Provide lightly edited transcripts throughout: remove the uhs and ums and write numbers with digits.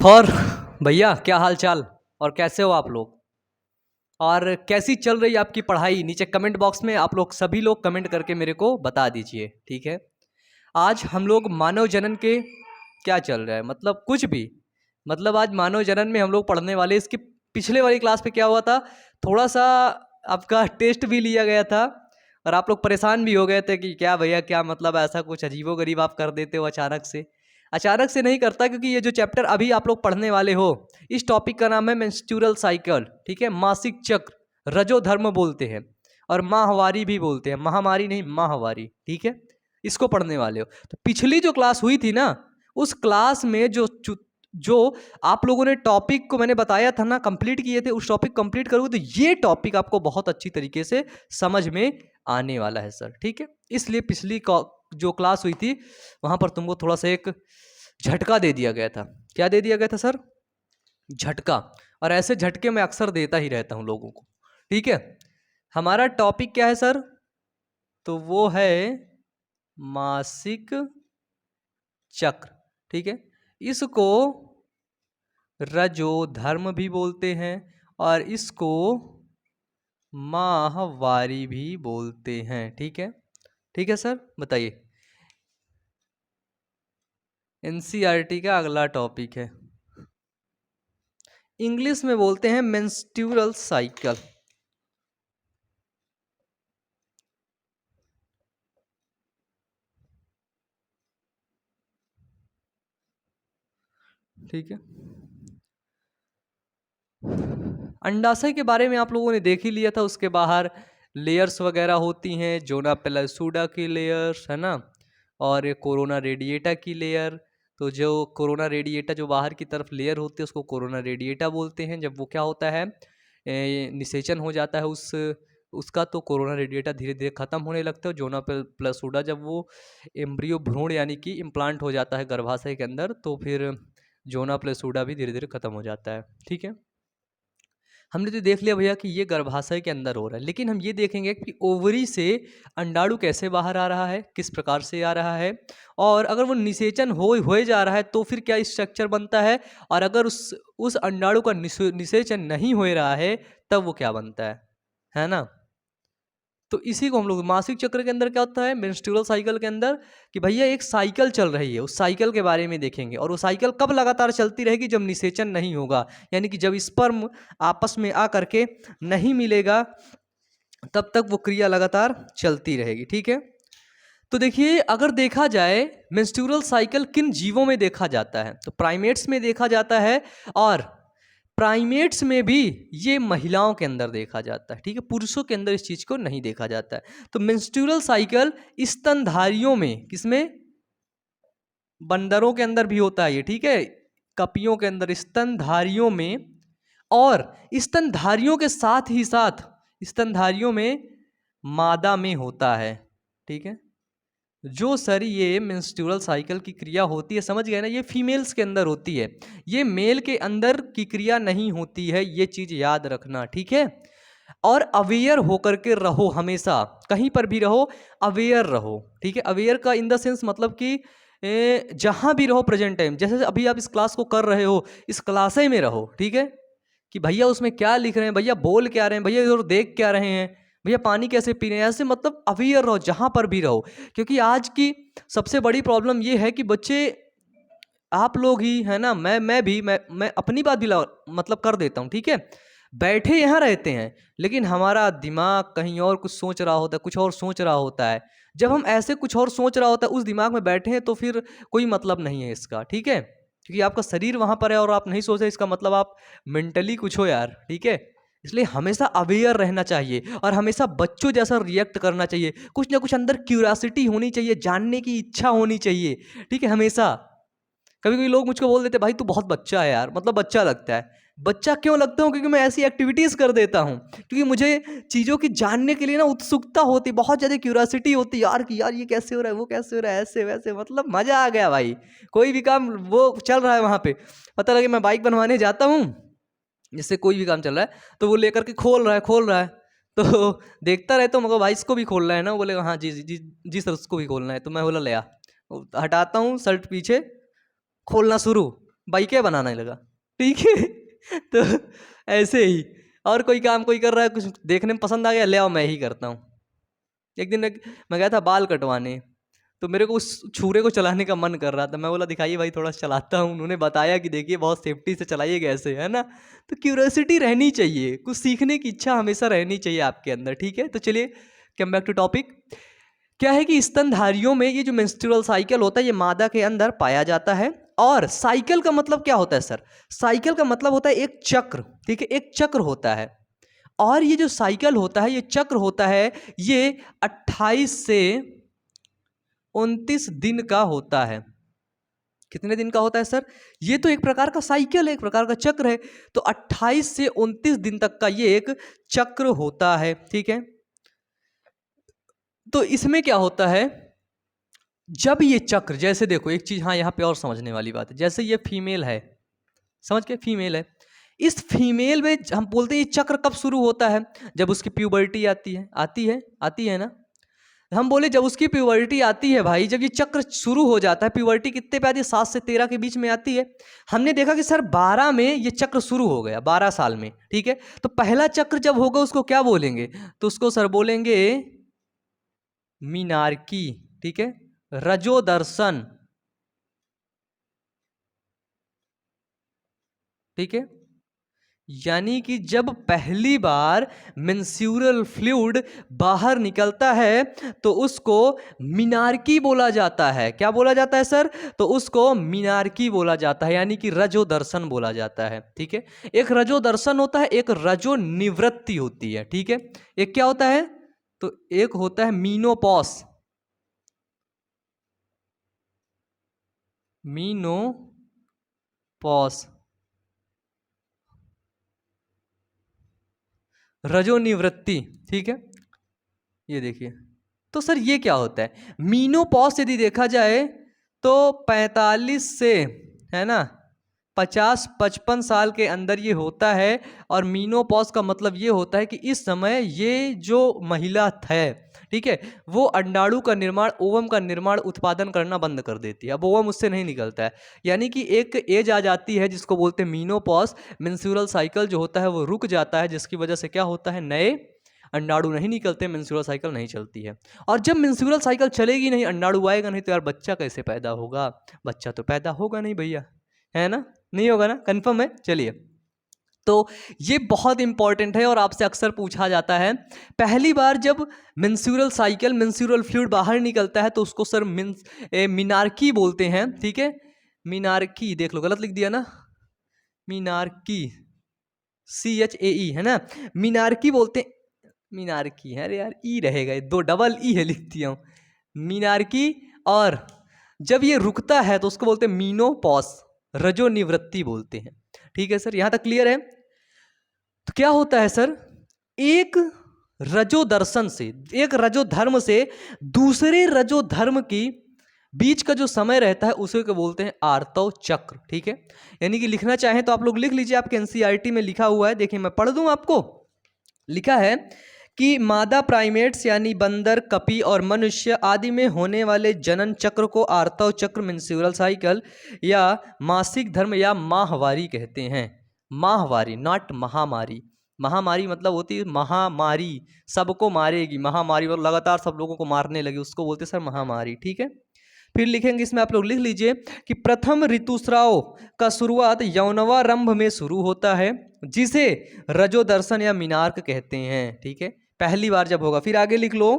और भैया क्या हाल चाल और कैसे हो आप लोग और कैसी चल रही है आपकी पढ़ाई। नीचे कमेंट बॉक्स में आप लोग सभी लोग कमेंट करके मेरे को बता दीजिए, ठीक है। आज हम लोग मानव जनन के क्या चल रहा है, मतलब कुछ भी, मतलब आज मानव जनन में हम लोग पढ़ने वाले। इसकी पिछले वाली क्लास पे क्या हुआ था, थोड़ा सा आपका टेस्ट भी लिया गया था और आप लोग परेशान भी हो गए थे कि क्या भैया क्या मतलब ऐसा कुछ अजीबोगरीब आप कर देते हो अचानक से। अचानक से नहीं करता, क्योंकि ये जो चैप्टर अभी आप लोग पढ़ने वाले हो, इस टॉपिक का नाम है मेंस्ट्रुअल साइकिल, ठीक है। मासिक चक्र, रजोधर्म बोलते हैं और माहवारी भी बोलते हैं, महामारी नहीं माहवारी, ठीक है। इसको पढ़ने वाले हो। तो पिछली जो क्लास हुई थी ना, उस क्लास में जो आप लोगों ने टॉपिक को मैंने बताया था ना, कंप्लीट किए थे, उस टॉपिक कंप्लीट करोगे तो ये टॉपिक आपको बहुत अच्छी तरीके से समझ में आने वाला है सर, ठीक है। इसलिए पिछली जो क्लास हुई थी वहां पर तुमको थोड़ा सा एक झटका दे दिया गया था। क्या दे दिया गया था सर? झटका। और ऐसे झटके मैं अक्सर देता ही रहता हूं लोगों को, ठीक है। हमारा टॉपिक क्या है सर? तो वो है मासिक चक्र, ठीक है। इसको रजोधर्म भी बोलते हैं और इसको माहवारी भी बोलते हैं, ठीक है। ठीक है सर, बताइए। एनसीईआरटी का अगला टॉपिक है, इंग्लिश में बोलते हैं मेंस्ट्रुअल साइकिल, ठीक है। अंडाशय के बारे में आप लोगों ने देख ही लिया था, उसके बाहर लेयर्स वगैरह होती हैं, जोना पेलासुडा की लेयर्स है ना, और कोरोना रेडिएटा की लेयर। तो जो कोरोना रेडिएटा जो बाहर की तरफ लेयर होती है उसको कोरोना रेडिएटा बोलते हैं। जब वो क्या होता है, निषेचन हो जाता है उसका, तो कोरोना रेडिएटा धीरे धीरे खत्म होने लगता है। जोना पेलासुडा जब वो एम्ब्रियो भ्रूण यानी कि इम्प्लांट हो जाता है गर्भाशय के अंदर, तो फिर जोना पेलासुडा भी धीरे धीरे खत्म हो जाता है, ठीक है। हमने तो देख लिया भैया कि ये गर्भाशय के अंदर हो रहा है, लेकिन हम ये देखेंगे कि ओवरी से अंडाणु कैसे बाहर आ रहा है, किस प्रकार से आ रहा है, और अगर वो निषेचन हो जा रहा है तो फिर क्या स्ट्रक्चर बनता है, और अगर उस अंडाणु का निषेचन नहीं हो रहा है तब वो क्या बनता है ना। तो इसी को हम लोग मासिक चक्र के अंदर क्या होता है, मेंस्ट्रुअल साइकिल के अंदर, कि भैया एक साइकिल चल रही है, उस साइकिल के बारे में देखेंगे। और वो साइकिल कब लगातार चलती रहेगी? जब निषेचन नहीं होगा, यानी कि जब स्पर्म आपस में आ करके नहीं मिलेगा, तब तक वो क्रिया लगातार चलती रहेगी, ठीक है। तो देखिए, अगर देखा जाए मेंस्ट्रुअल साइकिल किन जीवों में देखा जाता है, तो प्राइमेट्स में देखा जाता है, और प्राइमेट्स में भी ये महिलाओं के अंदर देखा जाता है, ठीक है। पुरुषों के अंदर इस चीज को नहीं देखा जाता है। तो मेंस्ट्रुअल साइकिल स्तनधारियों में, किसमें? बंदरों के अंदर भी होता है ये, ठीक है, कपियों के अंदर, स्तनधारियों में, और स्तनधारियों के साथ ही साथ स्तनधारियों में मादा में होता है, ठीक है। जो सर ये मेंस्ट्रुअल साइकिल की क्रिया होती है, समझ गए ना, ये फीमेल्स के अंदर होती है, ये मेल के अंदर की क्रिया नहीं होती है, ये चीज याद रखना, ठीक है। और अवेयर होकर के रहो, हमेशा कहीं पर भी रहो अवेयर रहो, ठीक है। अवेयर का इन द सेंस मतलब कि जहां भी रहो प्रेजेंट टाइम, जैसे अभी आप इस क्लास को कर रहे हो, इस क्लास में रहो, ठीक है। कि भैया उसमें क्या लिख रहे हैं, भैया बोल क्या रहे हैं, भैया इधर देख क्या रहे हैं, भैया पानी कैसे पी रहे हैं, ऐसे मतलब अवेयर रहो जहां पर भी रहो। क्योंकि आज की सबसे बड़ी प्रॉब्लम ये है कि बच्चे, आप लोग ही है ना, मैं अपनी बात भी मतलब कर देता हूँ, ठीक है। बैठे यहाँ रहते हैं, लेकिन हमारा दिमाग कहीं और कुछ सोच रहा होता है, कुछ और सोच रहा होता है। जब हम ऐसे कुछ और सोच रहा होता है उस दिमाग में बैठे हैं, तो फिर कोई मतलब नहीं है इसका, ठीक है। क्योंकि आपका शरीर वहां पर है और आप नहीं सोच रहे, इसका मतलब आप मेंटली कुछ हो यार, ठीक है। इसलिए हमेशा अवेयर रहना चाहिए और हमेशा बच्चों जैसा रिएक्ट करना चाहिए। कुछ ना कुछ अंदर क्यूरियोसिटी होनी चाहिए, जानने की इच्छा होनी चाहिए, ठीक है, हमेशा। कभी कभी लोग मुझको बोल देते भाई तू बहुत बच्चा है यार, मतलब बच्चा लगता है। बच्चा क्यों लगता हूँ? क्योंकि मैं ऐसी एक्टिविटीज कर देता हूँ, क्योंकि मुझे चीजों की जानने के लिए ना उत्सुकता होती, बहुत ज्यादा क्यूरियोसिटी होती यार, कि यार ये कैसे हो रहा है, वो कैसे हो रहा है, ऐसे वैसे, मतलब मजा आ गया भाई। कोई भी काम वो चल रहा है वहां पे, पता लगे मैं बाइक बनवाने जाता हूँ, जिससे कोई भी काम चल रहा है तो वो लेकर के खोल रहा है तो देखता रहता हूँ, मगर भाई इसको भी खोलना है ना, वो बोलेगा हाँ जी जी जी जी सर उसको भी खोलना है, तो मैं बोला ले आ, हटाता हूँ शर्ट पीछे, खोलना शुरू, बाइकें बनाने लगा, ठीक है। तो ऐसे ही, और कोई काम कोई कर रहा है, कुछ देखने में पसंद आ गया, ले आओ मैं ही करता हूँ। एक दिन मैं गया था बाल कटवाने, तो मेरे को उस छुरे को चलाने का मन कर रहा था। मैं बोला दिखाइए भाई, थोड़ा चलाता हूँ। उन्होंने बताया कि देखिए बहुत सेफ्टी से चलाइएगा ऐसे, है ना। तो क्यूरियोसिटी रहनी चाहिए, कुछ सीखने की इच्छा हमेशा रहनी चाहिए आपके अंदर, ठीक है। तो चलिए कम बैक टू टॉपिक। क्या है कि स्तनधारियों में ये जो मेंस्ट्रुअल साइकिल होता है ये मादा के अंदर पाया जाता है। और साइकिल का मतलब क्या होता है सर? साइकिल का मतलब होता है एक चक्र, ठीक है, एक चक्र होता है। और ये जो साइकिल होता है, ये चक्र होता है, ये 28 से 29 दिन का होता है। कितने दिन का होता है सर? ये तो एक प्रकार का साइकिल है, एक प्रकार का चक्र है। तो 28 से 29 दिन तक का ये एक चक्र होता है, ठीक है। तो इसमें क्या होता है, जब ये चक्र, जैसे देखो एक चीज, हाँ यहाँ पे और समझने वाली बात है, जैसे ये फीमेल है, समझ के, फीमेल है, इस फीमेल में हम बोलते हैं ये चक्र कब शुरू होता है? जब उसकी प्यूबर्टी आती है, आती है ना। हम बोले जब उसकी प्यूबर्टी आती है भाई, जब ये चक्र शुरू हो जाता है, प्यूबर्टी कितने पे आती है? 7 से 13 के बीच में आती है। हमने देखा कि सर 12 में ये चक्र शुरू हो गया, 12 साल में, ठीक है। तो पहला चक्र जब होगा उसको क्या बोलेंगे? तो उसको सर बोलेंगे मीनार्की, ठीक है, रजोदर्शन, ठीक है। यानी कि जब पहली बार मेंस्ट्रुअल फ्लूइड बाहर निकलता है तो उसको मीनार्की बोला जाता है। क्या बोला जाता है सर? तो उसको मीनार्की बोला जाता है, यानी कि रजो दर्शन बोला जाता है, ठीक है। एक रजो दर्शन होता है, एक रजो निवृत्ति होती है, ठीक है। एक क्या होता है? तो एक होता है मीनोपॉस, मीनोपॉस, रजो निवृत्ति, ठीक है। ये देखिए, तो सर ये क्या होता है? मीनोपॉज यदि देखा जाए तो 45 से, है ना, 50-55 साल के अंदर ये होता है। और मीनोपॉज का मतलब ये होता है कि इस समय ये जो महिला है, ठीक है, वो अंडाणु का निर्माण, ओवम का निर्माण, उत्पादन करना बंद कर देती है। अब ओवम उससे नहीं निकलता है, यानी कि एक एज आ जाती है जिसको बोलते हैं मीनोपॉज। मेंस्ट्रुअल साइकिल जो होता है वो रुक जाता है, जिसकी वजह से क्या होता है, नए अंडाणु नहीं निकलते, मेंस्ट्रुअल साइकिल नहीं चलती है। और जब मेंस्ट्रुअल साइकिल चलेगी नहीं, अंडाणु आएगा नहीं, तो यार बच्चा कैसे पैदा होगा? बच्चा तो पैदा होगा नहीं भैया, है ना, नहीं होगा ना, कंफर्म है। चलिए, तो ये बहुत इंपॉर्टेंट है और आपसे अक्सर पूछा जाता है। पहली बार जब मेंस्ट्रुअल साइकिल, मेंस्ट्रुअल फ्लूइड बाहर निकलता है तो उसको सर मीनार्की बोलते हैं, ठीक है। मीनार्की, देख लो गलत लिख दिया ना, मीनार्की, CHAE, है ना, मीनार्की बोलते हैं। मीनार्की है, अरे यार ई रहेगा, दो डबल ई है, लिख दिया हूँ, मीनार्की। और जब ये रुकता है तो उसको बोलते हैं मीनोपॉज, रजो निवृत्ति बोलते हैं, ठीक है सर, यहां तक क्लियर है। तो क्या होता है सर, एक रजो दर्शन से, एक रजो धर्म से दूसरे रजो धर्म की बीच का जो समय रहता है उसे को बोलते हैं आर्तव चक्र, ठीक है। यानी कि लिखना चाहें तो आप लोग लिख लीजिए, आपके एनसीईआरटी में लिखा हुआ है, देखिए मैं पढ़ दूं आपको। लिखा है कि मादा प्राइमेट्स यानी बंदर, कपी और मनुष्य आदि में होने वाले जनन चक्र को आर्तव चक्र, मेंस्ट्रुअल साइकिल या मासिक धर्म या माहवारी कहते हैं। माहवारी, नॉट महामारी। महामारी मतलब होती है महामारी, सबको मारेगी, महामारी और लगातार सब लोगों को मारने लगी, उसको बोलते हैं सर महामारी, ठीक है। फिर लिखेंगे इसमें, आप लोग लिख लीजिए कि प्रथम ऋतुस्राव का शुरुआत यौनवारंभ में शुरू होता है, जिसे रजो दर्शन या मीनार्क कहते हैं, ठीक है, पहली बार जब होगा। फिर आगे लिख लो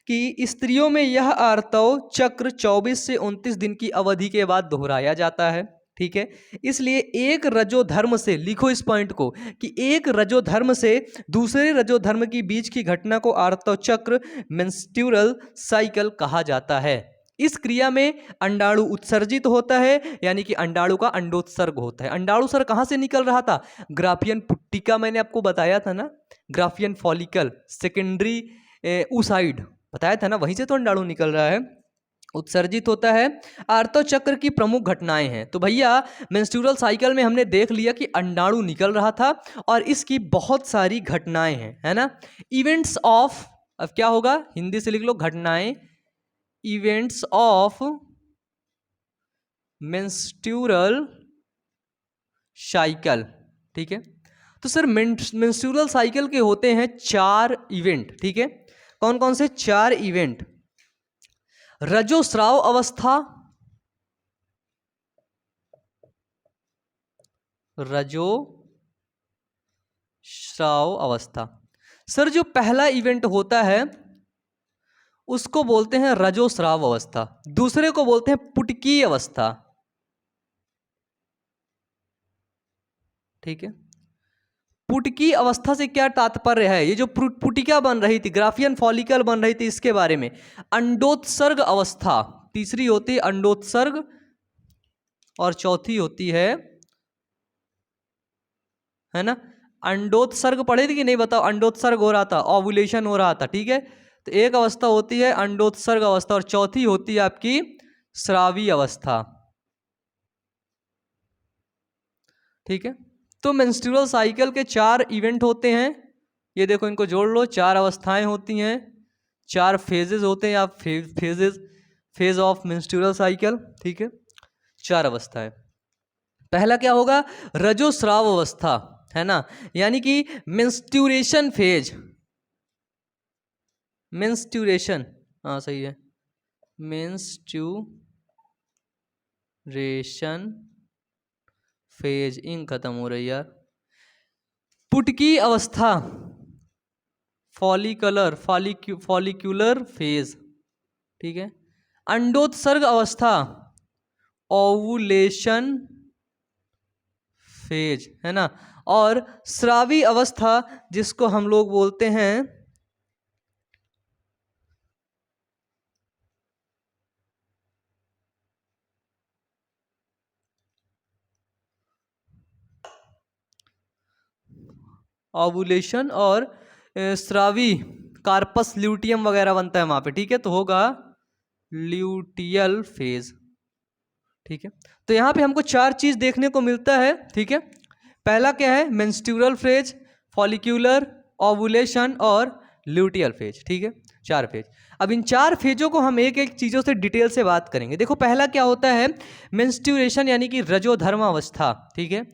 कि स्त्रियों में यह आर्तव चक्र 24 से 29 दिन की अवधि के बाद दोहराया जाता है, ठीक है। इसलिए एक रजो धर्म से, लिखो इस पॉइंट को, कि एक रजो धर्म से दूसरे रजो धर्म की बीच की घटना को आर्तव चक्र, मेंस्ट्रुअल साइकिल कहा जाता है। इस क्रिया में अंडाणु उत्सर्जित होता है, यानी कि अंडाणु का अंडोत्सर्ग होता है। अंडाणु सर कहां से निकल रहा था? ग्राफियन पुट्टिका, मैंने आपको बताया था ना, ग्राफियन फॉलिकल, सेकेंडरी ऊसाइड बताया था ना, वहीं से तो अंडाणु निकल रहा है, उत्सर्जित होता है। आर्तव चक्र की प्रमुख घटनाएं हैं, तो भैया मेंस्ट्रुअल साइकिल में हमने देख लिया कि अंडाणु निकल रहा था और इसकी बहुत सारी घटनाएं हैं, है ना। इवेंट्स ऑफ, अब क्या होगा, हिंदी से लिख लो घटनाएं, इवेंट्स ऑफ मेंस्ट्रुअल साइकिल, ठीक है। तो सर मेंस्ट्रुअल साइकिल के होते हैं 4 इवेंट, ठीक है। कौन कौन से 4 इवेंट? रजोस्राव अवस्था, रजोस्राव अवस्था। सर जो पहला इवेंट होता है उसको बोलते हैं रजोस्राव अवस्था, दूसरे को बोलते हैं पुटकी अवस्था, ठीक है। पुटकी अवस्था से क्या तात्पर्य है? ये जो पुटिका बन रही थी, ग्राफियन फॉलिकल बन रही थी, इसके बारे में। अंडोत्सर्ग अवस्था, तीसरी होती है अंडोत्सर्ग, और चौथी होती है ना, अंडोत्सर्ग। पढ़े थे कि नहीं बताओ? अंडोत्सर्ग हो रहा था, ओवुलेशन हो रहा था, ठीक है। तो एक अवस्था होती है अंडोत्सर्ग अवस्था, और चौथी होती है आपकी स्रावी अवस्था, ठीक है। तो मेंस्ट्रुअल साइकिल के 4 इवेंट होते हैं, ये देखो इनको जोड़ लो, 4 अवस्थाएं होती हैं, 4 फेजेस होते हैं, या फेज ऑफ मेंस्ट्रुअल साइकिल, ठीक है। 4 अवस्थाएं। पहला क्या होगा? रजोस्राव अवस्था, है ना, यानी कि मेंस्ट्रुएशन फेज, मेंस्ट्रुएशन, हाँ सही है, मेंस्ट्रुएशन फेज। इंक खत्म हो रही यार। पुटकी अवस्था, फॉलिक्यूलर फेज, ठीक है। अंडोत्सर्ग अवस्था, ओवुलेशन फेज, है ना। और स्रावी अवस्था जिसको हम लोग बोलते हैं ओवुलेशन, और स्रावी कार्पस ल्यूटियम वगैरह बनता है वहां पे, ठीक है। तो होगा ल्यूटियल फेज, ठीक है। तो यहाँ पे हमको 4 चीज देखने को मिलता है, ठीक है। पहला क्या है? मेंस्ट्रुअल फेज, फॉलिक्यूलर, ओवुलेशन और ल्यूटियल फेज, ठीक है। 4 फेज। अब इन 4 फेजों को हम एक एक चीज़ों से डिटेल से बात करेंगे। देखो पहला क्या होता है? मेंस्ट्रुएशन, यानी कि रजोधर्म अवस्था, ठीक है।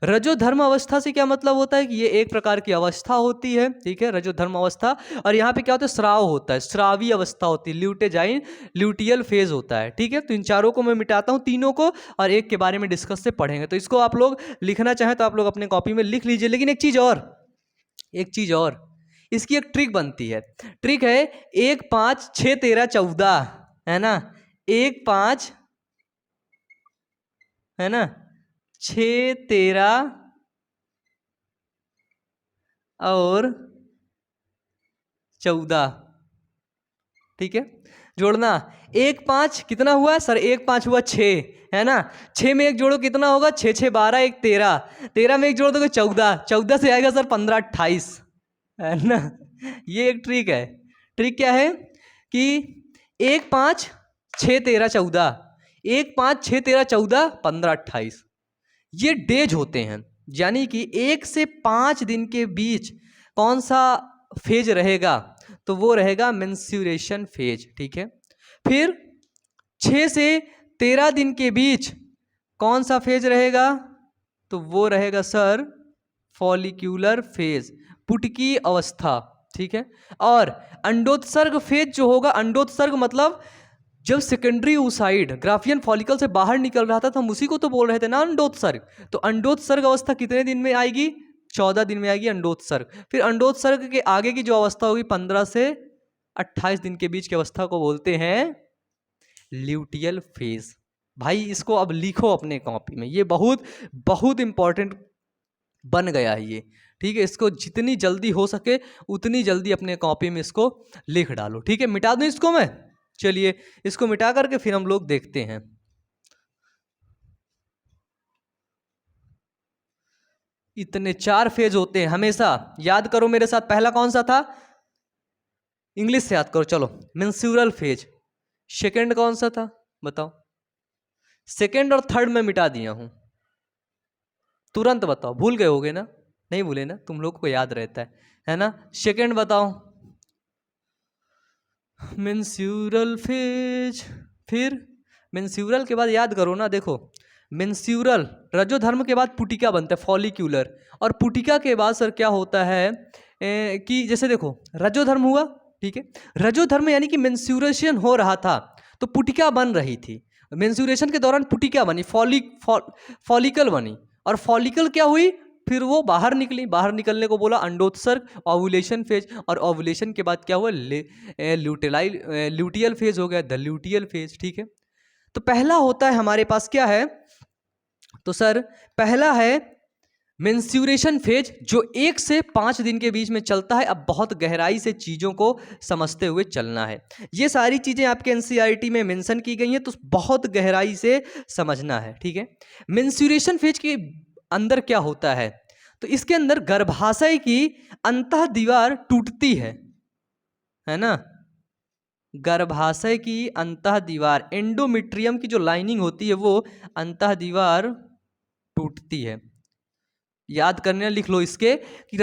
रजोधर्म अवस्था से क्या मतलब होता है कि ये एक प्रकार की अवस्था होती है, ठीक है, रजोधर्म अवस्था। और यहाँ पे क्या होता है? स्राव होता है, स्रावी अवस्था होती है, ल्यूटेजाइन ल्यूटियल फेज होता है, ठीक है। तो इन चारों को मैं मिटाता हूँ, तीनों को, और एक के बारे में डिस्कस से पढ़ेंगे। तो इसको आप लोग लिखना चाहें तो आप लोग अपने कॉपी में लिख लीजिए। लेकिन एक चीज और, इसकी एक ट्रिक बनती है। ट्रिक है 1 5 6 13 14, है ना। 1 5, है ना, 6 13 और 14, ठीक है। जोड़ना 1 5 कितना हुआ सर? 1 5 हुआ 6, है ना। 6 में 1 जोड़ो कितना होगा? 6 6 12, 1 13, 13 में 1 जोड़ दोगे 14, 14 से आएगा सर 15 28, है ना। ये एक ट्रिक है। ट्रिक क्या है कि 1 5 6 13 14, 1 5 6 13 14 15 28, ये डेज होते हैं। यानी कि 1 से 5 दिन के बीच कौन सा फेज रहेगा? तो वो रहेगा मेंस्ट्रुएशन फेज, ठीक है। फिर 6 से 13 दिन के बीच कौन सा फेज रहेगा? तो वो रहेगा सर फॉलिक्यूलर फेज, पुटकी अवस्था, ठीक है। और अंडोत्सर्ग फेज जो होगा, अंडोत्सर्ग मतलब जब सेकेंडरी oocyte ग्राफियन फॉलिकल से बाहर निकल रहा था तो हम उसी को तो बोल रहे थे ना अंडोत्सर्ग। तो अंडोत्सर्ग अवस्था कितने दिन में आएगी? 14 दिन में आएगी अंडोत्सर्ग। फिर अंडोत्सर्ग के आगे की जो अवस्था होगी 15 से 28 दिन के बीच की अवस्था को बोलते हैं ल्यूटियल फेज। भाई इसको अब लिखो अपने कॉपी में, ये बहुत बहुत इंपॉर्टेंट बन गया है ये, ठीक है। इसको जितनी जल्दी हो सके उतनी जल्दी अपने कॉपी में इसको लिख डालो, ठीक है। मिटा दूं इसको मैं? चलिए इसको मिटा करके फिर हम लोग देखते हैं। इतने 4 फेज होते हैं हमेशा, याद करो मेरे साथ। पहला कौन सा था? इंग्लिश से याद करो, चलो। Menstrual phase. सेकंड कौन सा था बताओ? सेकंड और थर्ड में मिटा दिया हूं, तुरंत बताओ। भूल गए होगे ना? नहीं भूले ना? तुम लोग को याद रहता है ना। सेकंड बताओ। Menstrual phase. फिर मेंस्ट्रुअल के बाद याद करो ना, देखो मेंस्यूरल, रजोधर्म के बाद पुटिका बनता है, फॉलिक्यूलर, और पुटिका के बाद सर क्या होता है कि जैसे देखो रजोधर्म हुआ, ठीक है, रजोधर्म यानी कि मेंस्यूरेशन हो रहा था तो पुटिका बन रही थी, मेंस्यूरेशन के दौरान पुटिका बनी, फॉलिकल बनी, और फॉलिकल क्या हुई, फिर वो बाहर निकली, बाहर निकलने को बोला अंडोत्सर्ग, ओव्यूलेशन फेज, और ओव्यूलेशन के बाद क्या हुआ, ल्यूटियल फेज हो गया, द ल्यूटियल फेज, ठीक है। तो पहला होता है हमारे पास क्या है, तो सर पहला है मेंस्यूरेशन फेज, जो 1 से 5 दिन के बीच में चलता है। अब बहुत गहराई से चीज़ों को समझते हुए चलना है, ये सारी चीज़ें आपके एनसीईआरटी में मेंशन की गई हैं, तो बहुत गहराई से समझना है, ठीक है। मेंस्यूरेशन फेज के अंदर क्या होता है, तो इसके अंदर गर्भाशय की अंतः दीवार टूटती है ना, गर्भाशय की अंतः दीवार, एंडोमेट्रियम की जो लाइनिंग होती है वो अंतः दीवार टूटती है। याद करने लिख लो इसके कि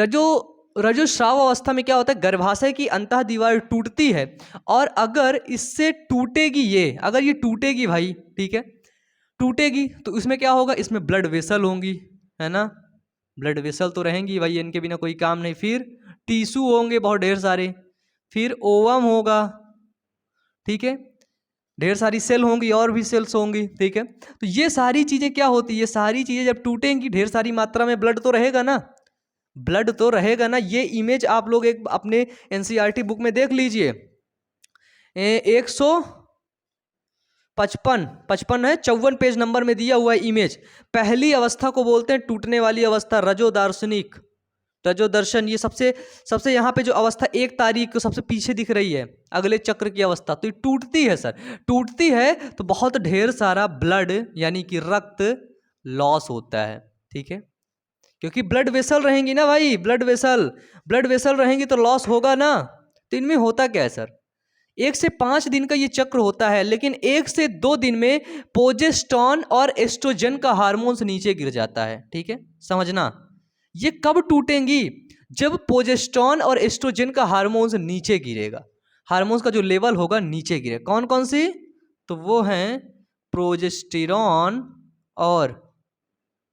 रजोस्राव अवस्था में क्या होता है, गर्भाशय की अंतः दीवार टूटती है, और अगर इससे टूटेगी ये, अगर ये टूटेगी भाई, ठीक है, टूटेगी तो इसमें क्या होगा, इसमें ब्लड वेसल होंगी, है ना, ब्लड वेसल तो रहेंगी भाई, इनके बिना कोई काम नहीं, फिर टिश्यू होंगे बहुत ढेर सारे, फिर ओवम होगा, ठीक है, ढेर सारी सेल होंगी और भी सेल्स होंगी, ठीक है। तो ये सारी चीज़ें क्या होती है, ये सारी चीज़ें जब टूटेंगी, ढेर सारी मात्रा में ब्लड तो रहेगा ना, ब्लड तो रहेगा ना। ये इमेज आप लोग एक अपने एनसीईआरटी बुक में देख लीजिए, 155 है, 54 पेज नंबर में दिया हुआ है इमेज। पहली अवस्था को बोलते हैं टूटने वाली अवस्था, रजोदार्शनिक, रजोदर्शन, ये सबसे यहाँ पे जो अवस्था 1 तारीख को सबसे पीछे दिख रही है, अगले चक्र की अवस्था, तो ये टूटती है सर, टूटती है तो बहुत ढेर सारा ब्लड यानी कि रक्त लॉस होता है, ठीक है, क्योंकि ब्लड वेसल रहेंगी ना भाई, ब्लड वेसल रहेंगी तो लॉस होगा ना। तो इनमें होता क्या है सर, 1 से 5 दिन का ये चक्र होता है, लेकिन 1 से 2 दिन में प्रोजेस्टेरॉन और एस्ट्रोजन का हार्मोन्स नीचे गिर जाता है, ठीक है, समझना। ये कब टूटेंगी, जब प्रोजेस्टेरॉन और एस्ट्रोजन का हार्मोन्स नीचे गिरेगा, हार्मोन्स का जो लेवल होगा नीचे गिरेगा। कौन कौन सी, तो वो हैं प्रोजेस्टेरॉन और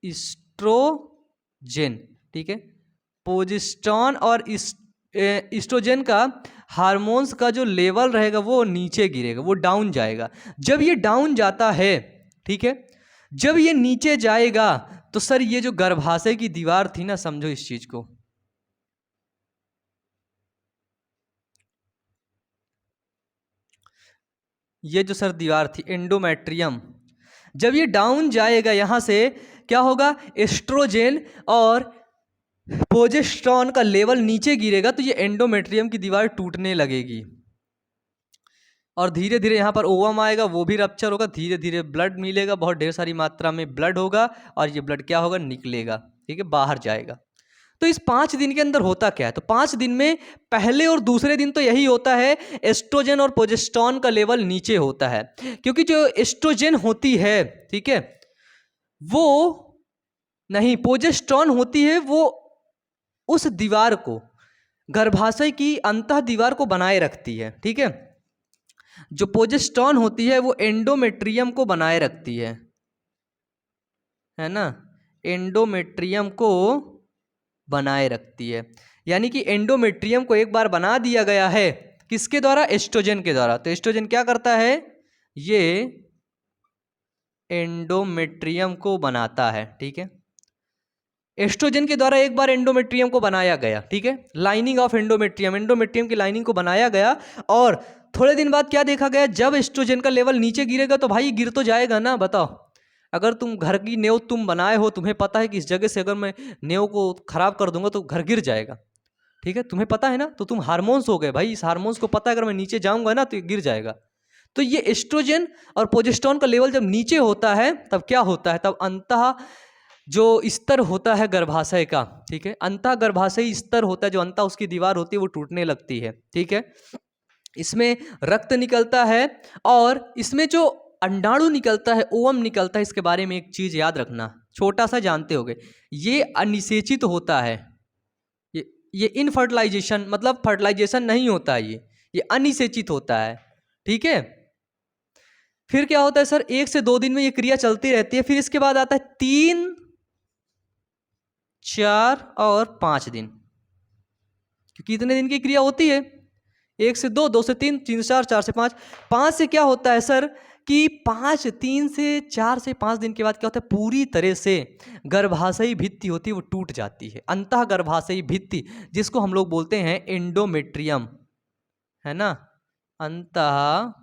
एस्ट्रोजन, ठीक है, प्रोजेस्टेरॉन और एस्ट्रोजन का हार्मोन्स का जो लेवल रहेगा वो नीचे गिरेगा, वो डाउन जाएगा। जब ये डाउन जाता है, ठीक है, जब ये नीचे जाएगा तो सर ये जो गर्भाशय की दीवार थी ना, समझो इस चीज को, ये जो सर दीवार थी एंडोमेट्रियम, जब ये डाउन जाएगा यहां से क्या होगा, एस्ट्रोजन और प्रोजेस्टेरॉन का लेवल नीचे गिरेगा, तो ये एंडोमेट्रियम की दीवार टूटने लगेगी, और धीरे धीरे यहाँ पर ओवम आएगा, वो भी रप्चर होगा, धीरे धीरे ब्लड मिलेगा, बहुत ढेर सारी मात्रा में ब्लड होगा, और ये ब्लड क्या होगा, निकलेगा, ठीक है, बाहर जाएगा। तो इस 5 दिन के अंदर होता क्या है, तो 5 दिन में पहले और दूसरे दिन तो यही होता है, एस्ट्रोजन और प्रोजेस्टेरॉन का लेवल नीचे होता है, क्योंकि जो एस्ट्रोजन होती है, ठीक है, वो नहीं, प्रोजेस्टेरॉन होती है, वो उस दीवार को, गर्भाशय की अंतः दीवार को बनाए रखती है, ठीक है, जो प्रोजेस्टेरॉन होती है वो एंडोमेट्रियम को बनाए रखती है ना, एंडोमेट्रियम को बनाए रखती है, यानी कि एंडोमेट्रियम को एक बार बना दिया गया है, किसके द्वारा, एस्ट्रोजन के द्वारा। तो एस्ट्रोजन क्या करता है, ये एंडोमेट्रियम को बनाता है, ठीक है, एस्ट्रोजन के द्वारा एक बार एंडोमेट्रियम को बनाया गया, ठीक है, लाइनिंग ऑफ एंडोमेट्रियम, एंडोमेट्रियम की लाइनिंग को बनाया गया, और थोड़े दिन बाद क्या देखा गया, जब एस्ट्रोजन का लेवल नीचे गिरेगा तो भाई गिर तो जाएगा ना। बताओ, अगर तुम घर की नींव तुम बनाए हो, तुम्हें पता है कि इस जगह से अगर मैं नींव को खराब कर दूंगा तो घर गिर जाएगा, ठीक है, तुम्हें पता है ना, तो तुम हार्मोन्स हो गए भाई, इस हार्मोन्स को पता है अगर मैं नीचे जाऊंगा ना तो ये गिर जाएगा। तो ये एस्ट्रोजन और प्रोजेस्टेरॉन का लेवल जब नीचे होता है तब क्या होता है, तब अंतः जो स्तर होता है गर्भाशय का, ठीक है, अंतः गर्भाशयी स्तर होता है, जो अंतः उसकी दीवार होती है वो टूटने लगती है, ठीक है, इसमें रक्त निकलता है, और इसमें जो अंडाणु निकलता है, ओवम निकलता है, इसके बारे में एक चीज याद रखना, छोटा सा जानते होगे, ये अनिषेचित होता है, ये इनफर्टिलाइजेशन, मतलब फर्टिलाइजेशन नहीं होता है, ये अनिषेचित होता है, ठीक है। फिर क्या होता है सर, 1 से 2 दिन में ये क्रिया चलती रहती है। फिर इसके बाद आता है 3, 4 और 5 दिन, क्योंकि इतने दिन की क्रिया होती है। 1 से 2, 2 से 3, 3 से 4, 4 से 5। 5 से क्या होता है सर कि 3 से 4 से 5 दिन के बाद क्या होता है, पूरी तरह से गर्भाशयी भित्ति होती है वो टूट जाती है। अंतः गर्भाशयी भित्ति, जिसको हम लोग बोलते हैं एंडोमेट्रियम, है ना। अंतः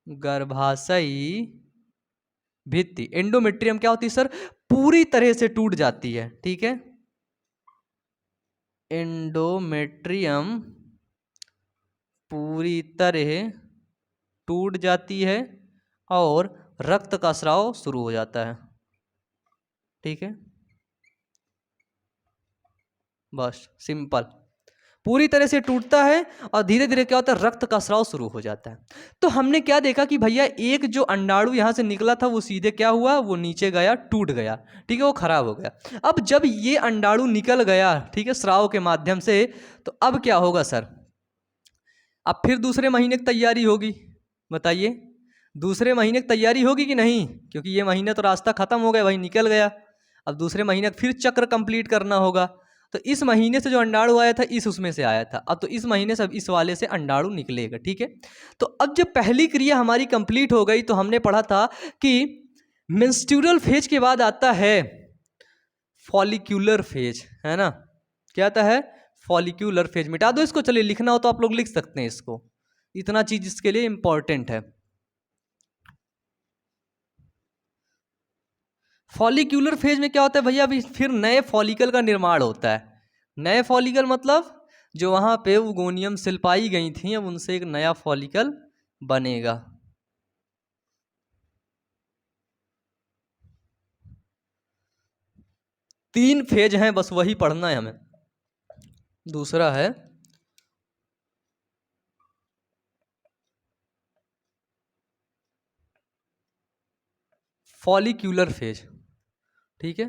गर्भाशयी भित्ति, एंडोमेट्रियम क्या होती है सर, पूरी तरह से टूट जाती है। ठीक है, एंडोमेट्रियम पूरी तरह टूट जाती है और रक्त का स्राव शुरू हो जाता है। ठीक है, बस सिंपल, पूरी तरह से टूटता है और धीरे धीरे क्या होता है, रक्त का स्राव शुरू हो जाता है। तो हमने क्या देखा कि भैया एक जो अंडाणु यहां से निकला था वो सीधे क्या हुआ, वो नीचे गया, टूट गया। ठीक है, वो खराब हो गया। अब जब ये अंडाणु निकल गया, ठीक है, स्राव के माध्यम से, तो अब क्या होगा सर, अब फिर दूसरे महीने की तैयारी होगी। बताइए, दूसरे महीने की तैयारी होगी कि नहीं, क्योंकि ये महीने तो रास्ता खत्म हो गया, वही निकल गया। अब दूसरे महीने फिर चक्र कंप्लीट करना होगा। तो इस महीने से जो अंडाणु आया था इस उसमें से आया था, अब तो इस महीने से इस वाले से अंडाणु निकलेगा। ठीक है, तो अब जब पहली क्रिया हमारी कंप्लीट हो गई, तो हमने पढ़ा था कि मेंस्ट्रुअल फेज के बाद आता है फॉलिक्यूलर फेज, है ना। क्या आता है, फॉलिक्यूलर फेज। मिटा दो इसको, चलिए लिखना हो तो आप लोग लिख सकते हैं इसको, इतना चीज इसके लिए इंपॉर्टेंट है। फॉलिक्यूलर फेज में क्या होता है भैया, अभी फिर नए फॉलिकल का निर्माण होता है। नए फॉलिकल मतलब जो वहां पे उगोनियम सेल पाई गई थी, अब उनसे एक नया फॉलिकल बनेगा। तीन फेज हैं, बस वही पढ़ना है हमें। दूसरा है फॉलिक्यूलर फेज। ठीक है,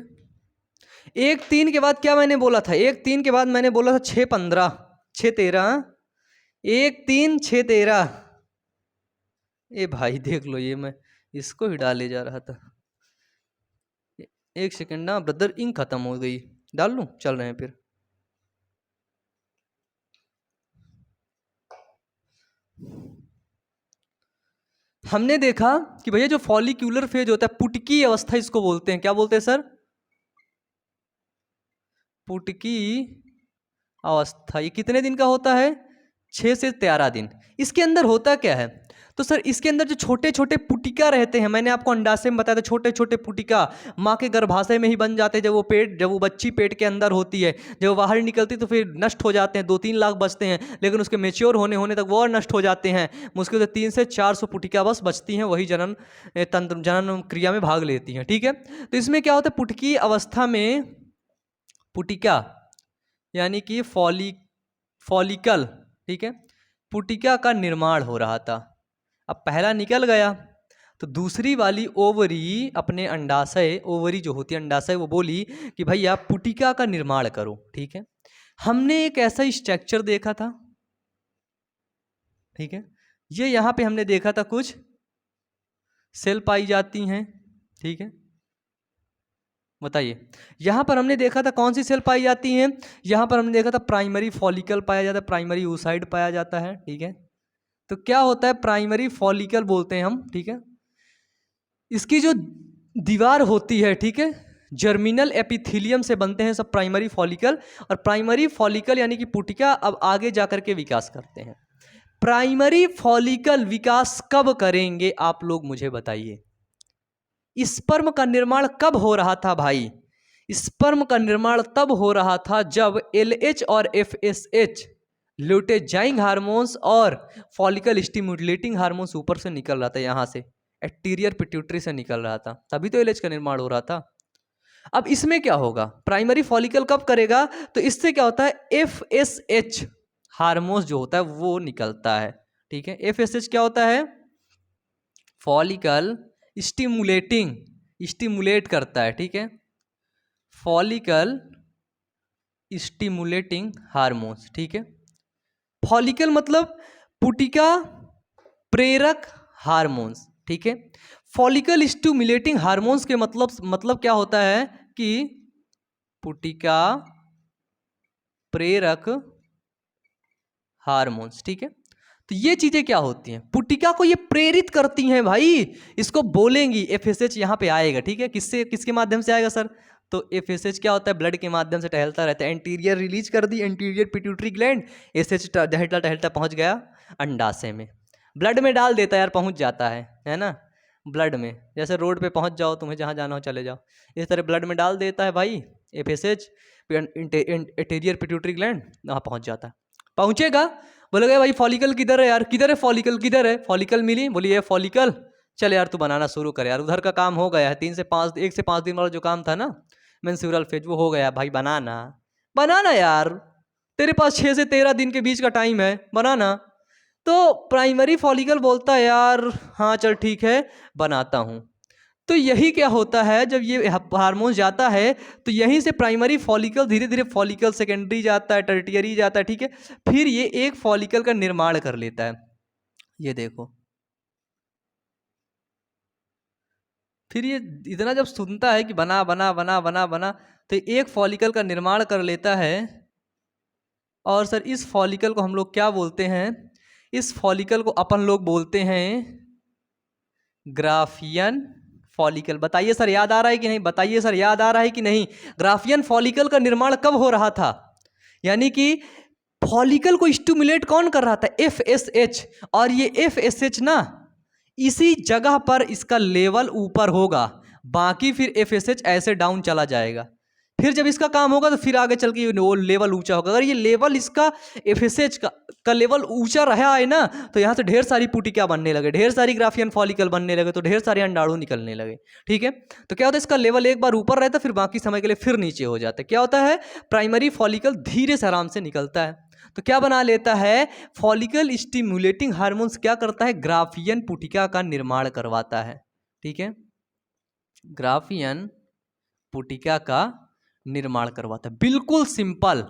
1-3 के बाद क्या मैंने बोला था, 1-3 के बाद मैंने बोला था 6-15, 6-13, 1-3, 6-13। ए भाई देख लो, ये मैं इसको ही डाले जा रहा था। एक सेकंड ना ब्रदर, इंक खत्म हो गई, डाल लूं, चल रहे हैं फिर। हमने देखा कि भैया जो फॉलिक्यूलर फेज होता है, पुटकी अवस्था इसको बोलते हैं। क्या बोलते हैं सर, पुटकी अवस्था। ये कितने दिन का होता है, 6 से 13 दिन। इसके अंदर होता क्या है, तो सर इसके अंदर जो छोटे छोटे पुटिका रहते हैं, मैंने आपको अंडाशय में बताया था, छोटे छोटे पुटिका माँ के गर्भाशय में ही बन जाते हैं। जब वो बच्ची पेट के अंदर होती है, जब वो बाहर निकलती है तो फिर नष्ट हो जाते हैं, 2-3 लाख बचते हैं, लेकिन उसके मेच्योर होने तक वो और नष्ट हो जाते हैं। मुश्किल से 300 से 400 पुटिका बस बचती हैं, वही जनन क्रिया में भाग लेती हैं। ठीक है, तो इसमें क्या होता है, पुटकी अवस्था में पुटिका यानी कि फॉलिकल, ठीक है, पुटिका का निर्माण हो रहा था। अब पहला निकल गया, तो दूसरी वाली ओवरी अपने अंडाशय, ओवरी जो होती है अंडाशय, वो बोली कि भैया पुटिका का निर्माण करो। ठीक है, हमने एक ऐसा स्ट्रक्चर देखा था। ठीक है, ये यहां पे हमने देखा था कुछ सेल पाई जाती हैं। ठीक है, बताइए, यहां पर हमने देखा था कौन सी सेल पाई जाती हैं, यहां पर हमने देखा था प्राइमरी फॉलिकल पाया जाता है, प्राइमरी oocyte पाया जाता है। ठीक है, तो क्या होता है, प्राइमरी फॉलिकल बोलते हैं हम। ठीक है, इसकी जो दीवार होती है, ठीक है, जर्मिनल एपिथेलियम से बनते हैं सब प्राइमरी फॉलिकल। और प्राइमरी फॉलिकल यानी कि पुटिका अब आगे जाकर के विकास करते हैं। प्राइमरी फॉलिकल विकास कब करेंगे आप लोग मुझे बताइए। स्पर्म का निर्माण कब हो रहा था भाई, स्पर्म का निर्माण तब हो रहा था जब LH और FSH ल्यूटेजाइंग हार्मोन्स और फॉलिकल स्टिमुलेटिंग हार्मोन्स ऊपर से निकल रहा था, यहां से एंटीरियर पिट्यूटरी से निकल रहा था, तभी तो LH का निर्माण हो रहा था। अब इसमें क्या होगा, प्राइमरी फॉलिकल कब करेगा, तो इससे क्या होता है, FSH हार्मोन्स जो होता है वो निकलता है। ठीक है, FSH क्या होता है, फॉलिकल स्टिमुलेट करता है। ठीक है, फॉलिकल स्टिमुलेटिंग हार्मोन्स। ठीक है, फॉलिकल मतलब पुटिका प्रेरक हार्मोन्स, ठीक है। फॉलिकल स्टिमुलेटिंग हार्मोन्स के मतलब क्या होता है कि पुटिका प्रेरक हार्मोन्स, ठीक है। तो ये चीजें क्या होती हैं, पुटिका को ये प्रेरित करती हैं भाई, इसको बोलेंगी। एफएसएच यहाँ पे आएगा, ठीक है। किसके माध्यम से आएगा सर, तो एफएसएच क्या होता है, ब्लड के माध्यम से टहलता रहता है, एंटीरियर रिलीज कर दी, एंटीरियर पिट्यूटरी ग्लैंड, एसएच टहलता टहलता पहुंच गया अंडाशय में, ब्लड में डाल देता है यार, पहुंच जाता है ना, ब्लड में। जैसे रोड पे पहुंच जाओ, तुम्हें जहाँ जाना हो चले जाओ, इस तरह ब्लड में डाल देता है भाई एफएसएच, एंटीरियर पिट्यूटरी ग्लैंड, वहाँ पहुंच जाता है। पहुंचेगा, बोलोगे भाई फॉलिकल किधर है यार, किधर है फॉलिकल, किधर है फॉलिकल, मिली, बोली ये फॉलिकल, चल यार तू बनाना शुरू कर यार, उधर का काम हो गया है, 1 से 5 दिन वाला जो काम था ना मेंस्ट्रुअल फेज, वो हो गया भाई, बनाना बनाना यार, तेरे पास 6 से 13 दिन के बीच का टाइम है, बनाना। तो प्राइमरी फॉलिकल बोलता है यार हाँ चल ठीक है बनाता हूँ। तो यही क्या होता है, जब ये हार्मोन जाता है तो यहीं से प्राइमरी फॉलिकल धीरे धीरे फॉलिकल सेकेंडरी जाता है, टर्टियरी जाता है, ठीक है। फिर ये एक फॉलिकल का निर्माण कर लेता है, ये देखो। फिर ये इतना जब सुनता है कि बना बना बना बना बना, तो एक फॉलिकल का निर्माण कर लेता है। और सर इस फॉलिकल को हम लोग क्या बोलते हैं, इस फॉलिकल को अपन लोग बोलते हैं ग्राफियन फॉलिकल। बताइए सर याद आ रहा है कि नहीं, बताइए सर याद आ रहा है कि नहीं। ग्राफियन फॉलिकल का निर्माण कब हो रहा था, यानी कि फॉलिकल को स्टिमुलेट कौन कर रहा था, एफएसएच। और ये एफएसएच ना इसी जगह पर इसका लेवल ऊपर होगा, बाकी फिर एफएसएच ऐसे डाउन चला जाएगा। फिर जब इसका काम होगा तो फिर आगे चल के वो लेवल ऊंचा होगा। अगर ये लेवल इसका एफएसएच का लेवल ऊंचा रहा है ना, तो यहाँ से ढेर सारी पुटिका बनने लगे, ढेर सारी ग्राफियन फॉलिकल बनने लगे, तो ढेर सारे अंडाणु निकलने लगे, ठीक है। तो क्या होता है, इसका लेवल एक बार ऊपर रहता है, फिर बाकी समय के लिए फिर नीचे हो जाता है। क्या होता है, प्राइमरी फॉलिकल धीरे से आराम से निकलता है, तो क्या बना लेता है, फॉलिकल स्टिमुलेटिंग हार्मोन्स क्या करता है, ग्राफियन पुटिका का निर्माण करवाता है, ठीक है। ग्राफियन पुटिका का निर्माण करवाता है। बिल्कुल सिंपल,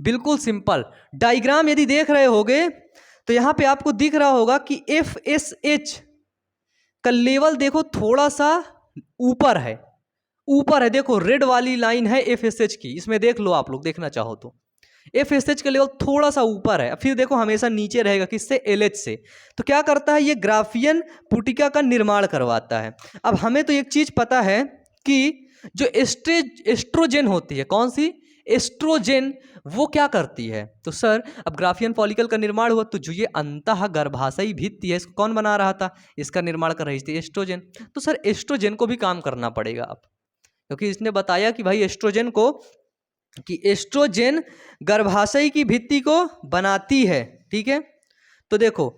बिल्कुल सिंपल। डायग्राम यदि देख रहे होगे तो यहां पे आपको दिख रहा होगा कि एफएसएच का लेवल देखो थोड़ा सा ऊपर है, ऊपर है, देखो रेड वाली लाइन है एफएसएच की, इसमें देख लो आप लोग, देखना चाहो तो एफएसएच का लेवल थोड़ा सा ऊपर है, फिर देखो हमेशा नीचे रहेगा, किससे, एलएच से। तो क्या करता है, ये ग्राफियन पुटिका का निर्माण करवाता है। अब हमें तो एक चीज पता है कि जो एस्ट्रोजेन होती है, कौन सी, एस्ट्रोजेन, वो क्या करती है। तो सर अब ग्राफियन फॉलिकल का निर्माण हुआ, तो जो ये अंतः गर्भाशयी भित्ति है, इसको कौन बना रहा था, इसका निर्माण कर रही थी एस्ट्रोजेन। तो सर एस्ट्रोजेन को भी काम करना पड़ेगा अब, क्योंकि इसने बताया कि भाई एस्ट्रोजेन को, कि एस्ट्रोजेन गर्भाशय की भित्ति को बनाती है, ठीक है। तो देखो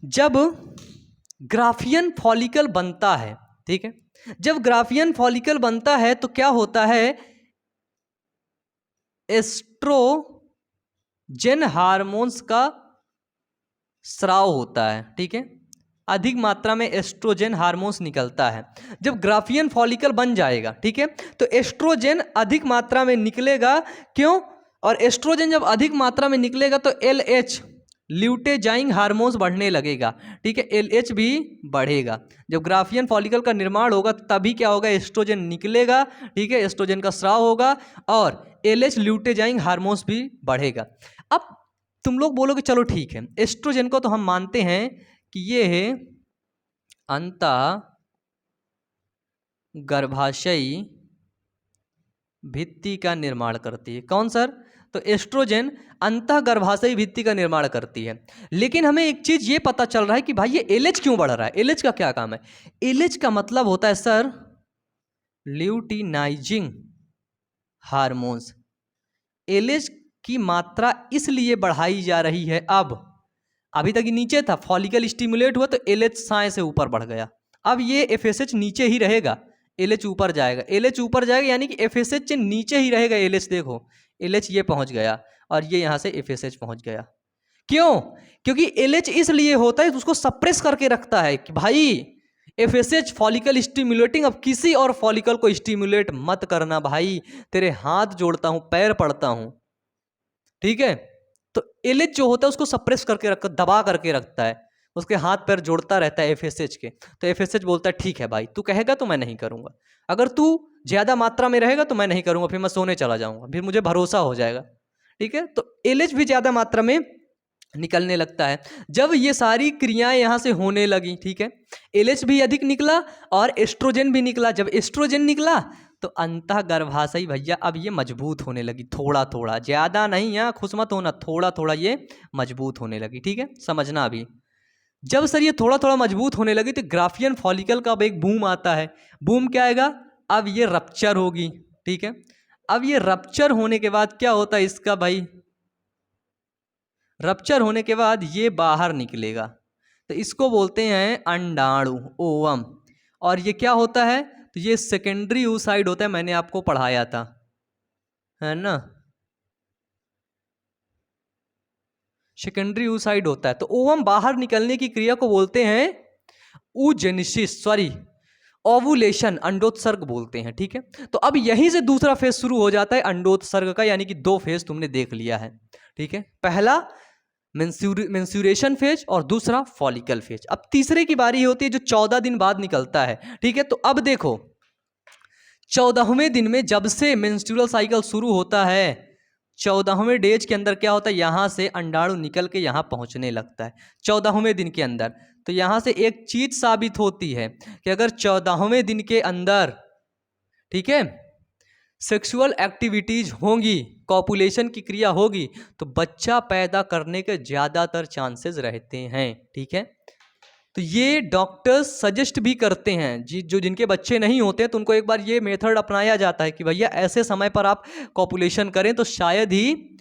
जब ग्राफियन फॉलिकल बनता है, ठीक है, जब ग्राफियन फॉलिकल बनता है तो क्या होता है, एस्ट्रोजेन हार्मोन्स का स्राव होता है, ठीक है, अधिक मात्रा में एस्ट्रोजेन हार्मोन्स निकलता है जब ग्राफियन फॉलिकल बन जाएगा, ठीक है। तो एस्ट्रोजेन अधिक मात्रा में निकलेगा, क्यों, और एस्ट्रोजेन जब अधिक मात्रा में निकलेगा तो एलएच ल्यूटेजाइंग हार्मोन्स बढ़ने लगेगा, ठीक है, एलएच भी बढ़ेगा। जब ग्राफियन फॉलिकल का निर्माण होगा तभी क्या होगा, एस्ट्रोजेन निकलेगा, ठीक है, एस्ट्रोजेन का स्राव होगा और एलएच ल्यूटेजाइंग हार्मोन्स भी बढ़ेगा। अब तुम लोग बोलोगे चलो ठीक है, एस्ट्रोजेन को तो हम मानते हैं कि ये है अंतः गर्भाशयी भित्ति का निर्माण करती है, कौन सर, तो एस्ट्रोजेन अंतः गर्भाशयी भित्ति का निर्माण करती है। लेकिन हमें एक चीज ये पता चल रहा है कि भाई ये एलएच क्यों बढ़ रहा है, एलएच का क्या काम है। एलएच का मतलब होता है सर ल्यूटिनाइजिंग हार्मोन्स। एलएच की मात्रा इसलिए बढ़ाई जा रही है, अब अभी तक ये नीचे था, फॉलिकल स्टिमुलेट हुआ तो एलएच साए से ऊपर बढ़ गया, अब ये एफएसएच नीचे ही रहेगा, एलएच ऊपर जाएगा, एलएच ऊपर जाएगा, यानी कि एफएसएच नीचे ही रहेगा, एलएच देखो, एलएच ये पहुंच गया और ये यहां से एफएसएच पहुंच गया। क्यों, क्योंकि एलएच इसलिए होता है उसको सप्रेस करके रखता है कि भाई एफएसएच फॉलिकल स्टिमुलेटिंग, अब किसी और फॉलिकल को स्टिमुलेट मत करना भाई, तेरे हाथ जोड़ता हूं, पैर पड़ता हूं, ठीक है। तो एलएच जो होता है उसको सप्रेस करके दबा करके रखता है, उसके हाथ पैर जोड़ता रहता है एफएसएच के। तो एफएसएच बोलता है ठीक है भाई, तू कहेगा तो मैं नहीं करूँगा, अगर तू ज़्यादा मात्रा में रहेगा तो मैं नहीं करूँगा, फिर मैं सोने चला जाऊँगा, फिर मुझे भरोसा हो जाएगा। ठीक है, तो एलएच भी ज़्यादा मात्रा में निकलने लगता है। जब ये सारी क्रियाएं यहाँ से होने लगी, ठीक है, एलएच भी अधिक निकला और एस्ट्रोजन भी निकला। जब एस्ट्रोजन निकला तो अंतः गर्भाशय भैया अब ये मजबूत होने लगी, थोड़ा थोड़ा, ज़्यादा नहीं, यहाँ खुश मत होना, थोड़ा थोड़ा ये मजबूत होने लगी। ठीक है, समझना अभी। जब सर ये थोड़ा थोड़ा मजबूत होने लगी तो ग्राफियन फॉलिकल का अब एक बूम आता है। बूम क्या आएगा, अब ये रप्चर होगी। ठीक है, अब ये रप्चर होने के बाद क्या होता है इसका भाई, रप्चर होने के बाद ये बाहर निकलेगा, तो इसको बोलते हैं अंडाणु, ओवम। और ये क्या होता है, तो ये सेकेंडरी oocyte होता है, मैंने आपको पढ़ाया था, है ना, सेकेंडरी oocyte होता है। तो ओवम बाहर निकलने की क्रिया को बोलते हैं oogenesis, सॉरी ओवुलेशन, अंडोत्सर्ग बोलते हैं। ठीक है, तो अब यहीं से दूसरा फेज शुरू हो जाता है अंडोत्सर्ग का, यानी कि 2 फेज तुमने देख लिया है। ठीक है, पहला मेंस्ट्रुएशन फेज और दूसरा फॉलिकल फेज। अब तीसरे की बारी होती है जो 14 दिन बाद निकलता है। ठीक है, तो अब देखो 14वें दिन में जब से मेंस्ट्रुअल साइकिल शुरू होता है, 14वें डेज के अंदर क्या होता है, यहाँ से अंडाणु निकल के यहाँ पहुँचने लगता है 14वें दिन के अंदर। तो यहाँ से एक चीज साबित होती है कि अगर 14वें दिन के अंदर, ठीक है, सेक्सुअल एक्टिविटीज होंगी, कॉपुलेशन की क्रिया होगी, तो बच्चा पैदा करने के ज़्यादातर चांसेस रहते हैं। ठीक है, तो ये डॉक्टर्स सजेस्ट भी करते हैं जो जिनके बच्चे नहीं होते हैं, तो उनको एक बार ये मेथड अपनाया जाता है कि भैया ऐसे समय पर आप कॉपुलेशन करें तो शायद ही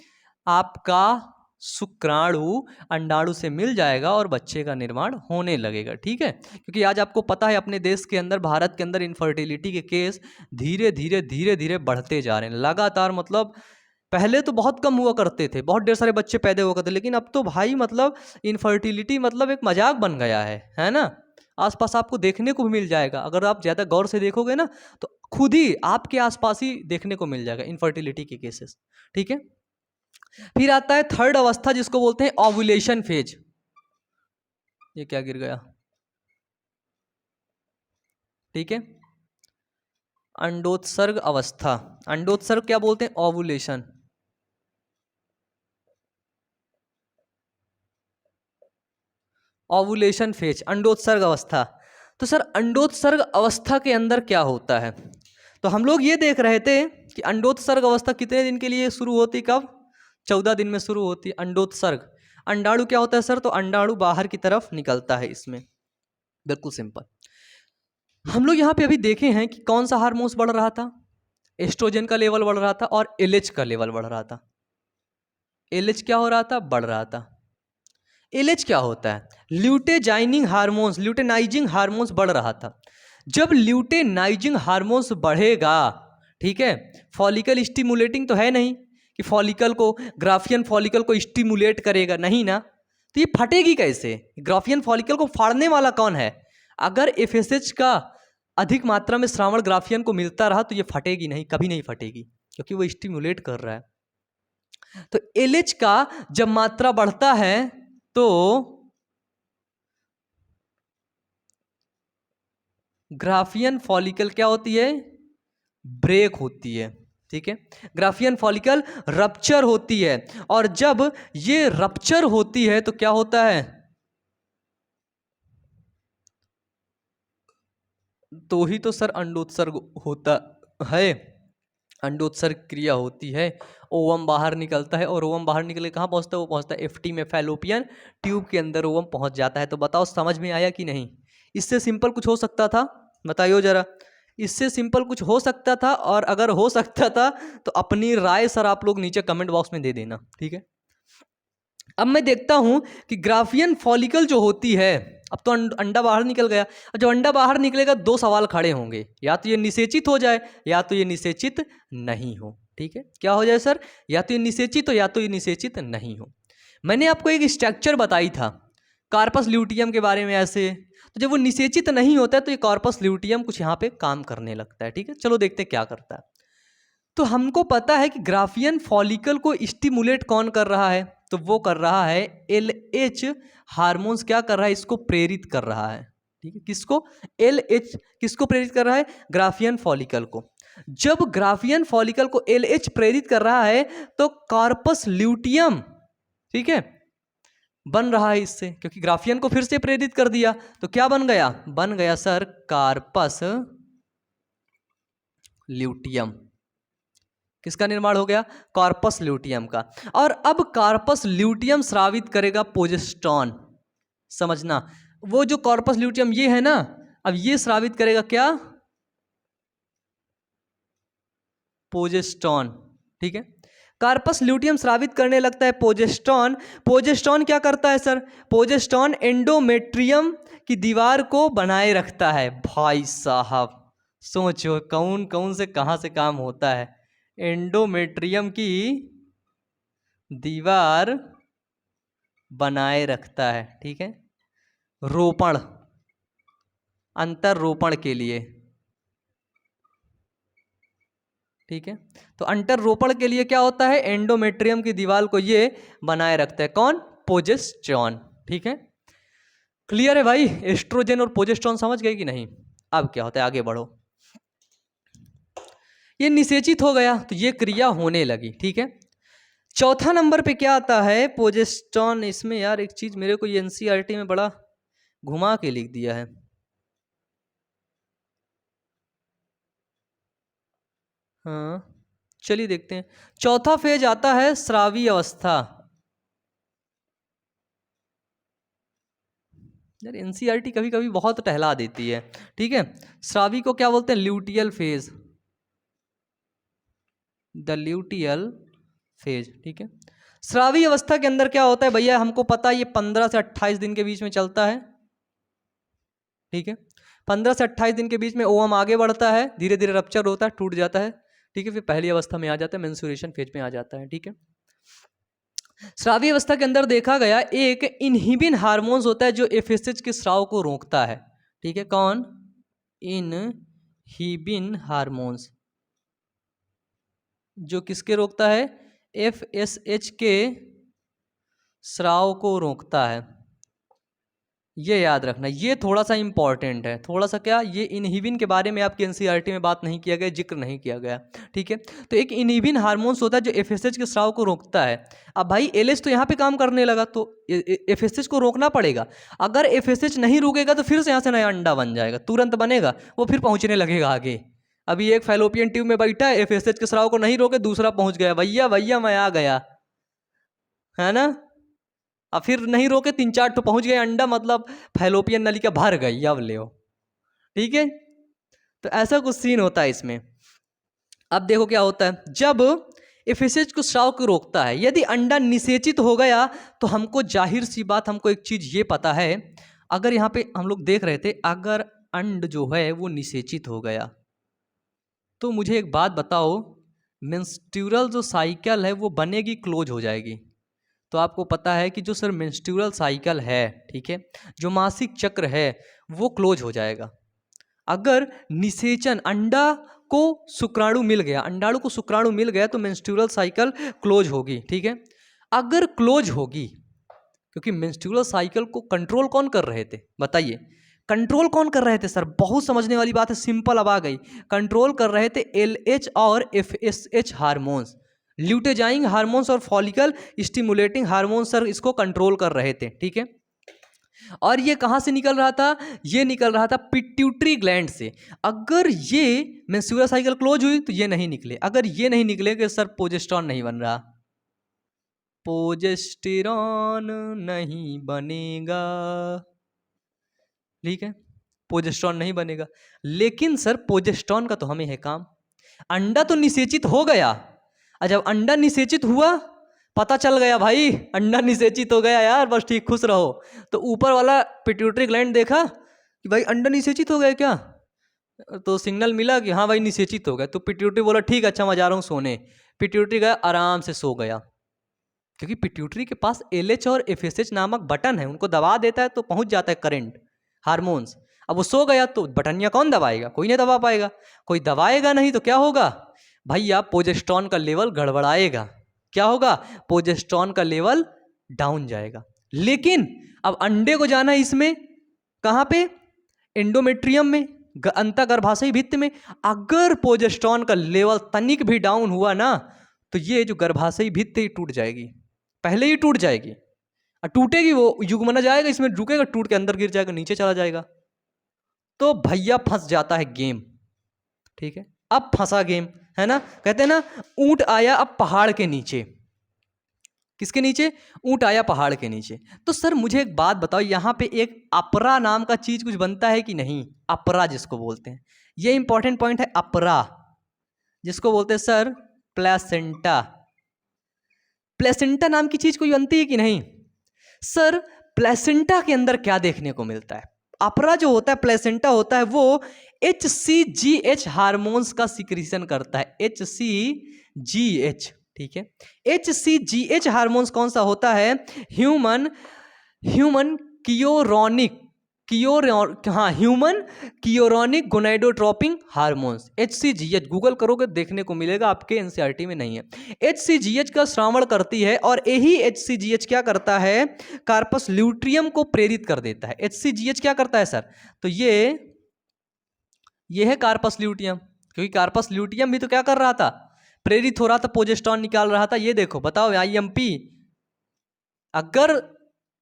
आपका शुक्राणु अंडाणु से मिल जाएगा और बच्चे का निर्माण होने लगेगा। ठीक है, क्योंकि आज आपको पता है अपने देश के अंदर, भारत के अंदर इनफर्टिलिटी के केस धीरे धीरे बढ़ते जा रहे हैं लगातार। मतलब पहले तो बहुत कम हुआ करते थे, बहुत ढेर सारे बच्चे पैदा हुआ करते, लेकिन अब तो भाई मतलब इनफर्टिलिटी मतलब एक मजाक बन गया है ना। आसपास आपको देखने को भी मिल जाएगा, अगर आप ज़्यादा गौर से देखोगे ना तो खुद ही आपके आसपास ही देखने को मिल जाएगा इनफर्टिलिटी के केसेस। ठीक है, फिर आता है थर्ड अवस्था जिसको बोलते हैं ओव्यूलेशन फेज। ये क्या गिर गया, ठीक है, अंडोत्सर्ग अवस्था। अंडोत्सर्ग क्या बोलते हैं, ओव्यूलेशन। ओव्यूलेशन फेज, अंडोत्सर्ग अवस्था। तो सर अंडोत्सर्ग अवस्था के अंदर क्या होता है, तो हम लोग ये देख रहे थे कि अंडोत्सर्ग अवस्था कितने दिन के लिए शुरू होती, कब, 14 दिन में शुरू होती है अंडोत्सर्ग। अंडाणु क्या होता है सर, तो अंडाणु बाहर की तरफ निकलता है इसमें, बिल्कुल सिंपल। हम लोग यहाँ पे अभी देखे हैं कि कौन सा हार्मोन्स बढ़ रहा था, एस्ट्रोजन का लेवल बढ़ रहा था और एलएच का लेवल बढ़ रहा था। एलएच क्या हो रहा था, बढ़ रहा था। एलएच क्या होता है, ल्यूटेनाइजिंग हार्मोन्स, ल्यूटेनाइजिंग हार्मोन्स बढ़ रहा था। जब ल्यूटेनाइजिंग हार्मोन्स बढ़ेगा, ठीक है, फॉलिकल स्टिमुलेटिंग तो है नहीं कि फॉलिकल को, ग्राफियन फॉलिकल को स्टिमुलेट करेगा, नहीं ना, तो ये फटेगी कैसे, ग्राफियन फॉलिकल को फाड़ने वाला कौन है। अगर एफएसएच का अधिक मात्रा में श्रावण ग्राफियन को मिलता रहा तो ये फटेगी नहीं, कभी नहीं फटेगी, क्योंकि वो स्टिमुलेट कर रहा है। तो एलएच का जब मात्रा बढ़ता है तो ग्राफियन फॉलिकल क्या होती है, ब्रेक होती है। ठीक है, ग्राफियन फॉलिकल रप्चर होती है, और जब ये रप्चर होती है तो क्या होता है, तो ही तो सर अंडोत्सर्ग होता है, अंडोत्सर्ग क्रिया होती है, ओवम बाहर निकलता है, और ओवम बाहर निकले कहाँ पहुँचता है, वो पहुँचता है एफटी में, फैलोपियन ट्यूब के अंदर ओवम पहुँच जाता है। तो बताओ समझ में आया कि नहीं, इससे सिंपल कुछ हो सकता था, बताइए जरा, इससे सिंपल कुछ हो सकता था, और अगर हो सकता था तो अपनी राय सर आप लोग नीचे कमेंट बॉक्स में दे देना। ठीक है, अब मैं देखता हूं कि ग्राफियन फॉलिकल जो होती है, अब तो अंडा बाहर निकल गया, अब जब अंडा बाहर निकलेगा 2 सवाल खड़े होंगे, या तो ये निषेचित हो जाए या तो ये निषेचित नहीं हो। ठीक है, क्या हो जाए सर, या तो ये निषेचित हो या तो ये निषेचित नहीं हो। मैंने आपको एक स्ट्रक्चर बताई था कार्पस ल्यूटियम के बारे में ऐसे, तो जब वो निषेचित नहीं होता है तो ये कार्पस ल्यूटियम कुछ यहाँ पे काम करने लगता है। ठीक है, चलो देखते क्या करता है। तो हमको पता है कि ग्राफियन फॉलिकल को स्टिमुलेट कौन कर रहा है, तो वो कर रहा है LH हार्मोन्स, क्या कर रहा है, इसको प्रेरित कर रहा है। ठीक है, किसको, LH किसको प्रेरित कर रहा है, ग्राफियन फॉलिकल को। जब ग्राफियन फॉलिकल को LH प्रेरित कर रहा है तो कार्पस ल्यूटियम, ठीक है, बन रहा है इससे, क्योंकि ग्राफियन को फिर से प्रेरित कर दिया तो क्या बन गया, बन गया सर कार्पस ल्यूटियम। किसका निर्माण हो गया, कार्पस ल्यूटियम का। और अब कार्पस ल्यूटियम स्रावित करेगा प्रोजेस्टेरॉन। समझना, वो जो कार्पस ल्यूटियम ये है ना, अब ये स्रावित करेगा क्या, प्रोजेस्टेरॉन। ठीक है, कार्पस ल्यूटियम स्रावित करने लगता है प्रोजेस्टेरॉन। प्रोजेस्टेरॉन क्या करता है सर, प्रोजेस्टेरॉन एंडोमेट्रियम की दीवार को बनाए रखता है। भाई साहब सोचो कौन कौन से कहां से काम होता है, एंडोमेट्रियम की दीवार बनाए रखता है। ठीक है, रोपण, अंतर रोपण के लिए। ठीक है, तो अंतर रोपण के लिए क्या होता है, एंडोमेट्रियम की दीवार को ये बनाए रखता है, कौन, प्रोजेस्टेरॉन। ठीक है, क्लियर है भाई, एस्ट्रोजन और प्रोजेस्टेरॉन समझ गए कि नहीं। अब क्या होता है, आगे बढ़ो। ये निषेचित हो गया तो ये क्रिया होने लगी। ठीक है, चौथा नंबर पे क्या आता है, प्रोजेस्टेरॉन। इसमें यार एक चीज मेरे को ये एनसीईआरटी में बड़ा घुमा के लिख दिया है। हाँ चलिए देखते हैं। चौथा फेज आता है स्रावी अवस्था। यार एनसीईआरटी कभी कभी बहुत टहला देती है। ठीक है, स्रावी को क्या बोलते हैं, luteal phase, the luteal phase. ठीक है, स्रावी अवस्था के अंदर क्या होता है भैया, हमको पता है ये 15 से 28 दिन के बीच में चलता है। ठीक है, 15 से 28 दिन के बीच में ओवम आगे बढ़ता है, धीरे धीरे रप्चर होता है, टूट जाता है। ठीक है, फिर पहली अवस्था में आ जाता है, मेंस्ट्रुएशन फेज में आ जाता है। ठीक है, स्रावी अवस्था के अंदर देखा गया एक इनहिबिन हार्मोन्स होता है जो एफएसएच के स्राव को रोकता है। ठीक है, कौन, इनहिबिन हार्मोन्स, जो किसके रोकता है, एफएसएच के स्राव को रोकता है। ये याद रखना, ये थोड़ा सा इंपॉर्टेंट है, थोड़ा सा क्या, ये इनहिबिन के बारे में आपकी एनसीईआरटी में बात नहीं किया गया, जिक्र नहीं किया गया। ठीक है, तो एक इनहिबिन हार्मोन्स होता है जो एफएसएच के स्राव को रोकता है। अब भाई एलएच तो यहाँ पे काम करने लगा तो एफएसएच को रोकना पड़ेगा। अगर एफएसएच नहीं रुकेगा तो फिर से यहाँ से नया अंडा बन जाएगा, तुरंत बनेगा, वो फिर पहुँचने लगेगा आगे। अभी एक फैलोपियन ट्यूब में बैठा है, एफएसएच के स्राव को नहीं रोके, दूसरा पहुँच गया, भैया भैया मैं आ गया, है ना। अब फिर नहीं रोके, 3-4 तो पहुंच गए अंडा, मतलब फैलोपियन नलिका भर गई, अब ले। ठीक है, तो ऐसा कुछ सीन होता है इसमें। अब देखो क्या होता है, जब एफएसएच को स्राव को रोकता है, यदि अंडा निषेचित हो गया तो हमको जाहिर सी बात, हमको एक चीज ये पता है, अगर यहाँ पे हम लोग देख रहे थे, अगर अंड जो है वो निषेचित हो गया तो मुझे एक बात बताओ, मेंस्ट्रुअल जो साइकिल है वो बनेगी, क्लोज हो जाएगी। तो आपको पता है कि जो सर मेंस्ट्रुअल साइकिल है, ठीक है, जो मासिक चक्र है वो क्लोज हो जाएगा। अगर निषेचन, अंडा को शुक्राणु मिल गया, अंडाणु को शुक्राणु मिल गया तो मेंस्ट्रुअल साइकिल क्लोज होगी। ठीक है, अगर क्लोज होगी, क्योंकि मेंस्ट्रुअल साइकिल को कंट्रोल कौन कर रहे थे, बताइए, कंट्रोल कौन कर रहे थे सर, बहुत समझने वाली बात है, सिंपल अब आ गई। कंट्रोल कर रहे थे एलएच और एफएसएच हार्मोन्स, ल्यूटेजाइंग हार्मोन्स और फॉलिकल स्टिमुलेटिंग हार्मोन्स सर इसको कंट्रोल कर रहे थे। ठीक है, और ये कहाँ से निकल रहा था, ये निकल रहा था पिट्यूटरी ग्लैंड से। अगर ये मेंस्ट्रुअल साइकिल क्लोज हुई तो ये नहीं निकले, अगर ये नहीं निकलेगे सर प्रोजेस्टेरॉन नहीं बन रहा, प्रोजेस्टेरॉन नहीं बनेगा। ठीक है, प्रोजेस्टेरॉन नहीं बनेगा। लेकिन सर प्रोजेस्टेरॉन का तो हमें है काम, अंडा तो निषेचित हो गया, और जब अंडा निषेचित हुआ, पता चल गया भाई अंडा निषेचित हो गया यार, बस ठीक खुश रहो, तो ऊपर वाला पिट्यूटरी ग्लैंड देखा कि भाई अंडा निषेचित हो गया क्या, तो सिग्नल मिला कि हाँ भाई निषेचित हो गया, तो पिट्यूटरी बोला ठीक अच्छा मैं जा रहा हूँ सोने। पिट्यूटरी गया, आराम से सो गया, क्योंकि पिट्यूटरी के पास एलएच और एफएसएच नामक बटन है, उनको दबा देता है तो पहुंच जाता है करंट, हार्मोन्स। अब वो सो गया तो बटनिया कौन दबाएगा, कोई नहीं दबा पाएगा, कोई दबाएगा नहीं तो क्या होगा भैया, प्रोजेस्टेरॉन का लेवल गड़बड़ाएगा। क्या होगा, प्रोजेस्टेरॉन का लेवल डाउन जाएगा। लेकिन अब अंडे को जाना है इसमें, कहाँ पे, एंडोमेट्रियम में, अंतःगर्भाशयी भित्ति में। अगर प्रोजेस्टेरॉन का लेवल तनिक भी डाउन हुआ ना तो ये जो गर्भाशयी भित्ति टूट जाएगी, पहले ही टूट जाएगी, और टूटेगी वो युग्मना जाएगा इसमें, रुकेगा, टूट के अंदर गिर जाएगा, नीचे चला जाएगा। तो भैया फंस जाता है गेम। ठीक है, अब फंसा गेम, है ना। कहते हैं ना, ऊंट आया अब पहाड़ के नीचे। किसके नीचे? ऊंट आया पहाड़ के नीचे। तो सर मुझे एक बात बताओ, यहाँ पे एक अपरा नाम का चीज कुछ बनता है कि नहीं? अपरा जिसको बोलते हैं, ये इंपॉर्टेंट पॉइंट है। अपरा जिसको बोलते हैं सर प्लेसेंटा। प्लेसेंटा नाम की चीज कोई बनती है कि नहीं? सर प्लेसेंटा के अंदर क्या देखने को मिलता है? अपरा जो होता है, प्लेसेंटा होता है, वो HCGH हार्मोन्स का सिक्रीशन करता है। HCGH, ठीक है। HCGH हार्मोन्स कौन सा होता है? Human chorionic human chorionic gonadotropin hormones, HCGH। Google करोगे देखने को मिलेगा, आपके NCERT में नहीं है। HCGH का श्रावण करती है, और यही HCGH क्या करता है? कार्पस ल्यूटियम को प्रेरित कर देता है। HCGH क्या करता है सर? तो ये है कार्पस ल्यूटियम, क्योंकि कार्पस ल्यूटियम भी तो क्या कर रहा था? प्रेरित हो रहा था, प्रोजेस्टेरॉन निकाल रहा था। ये देखो, बताओ IMP, अगर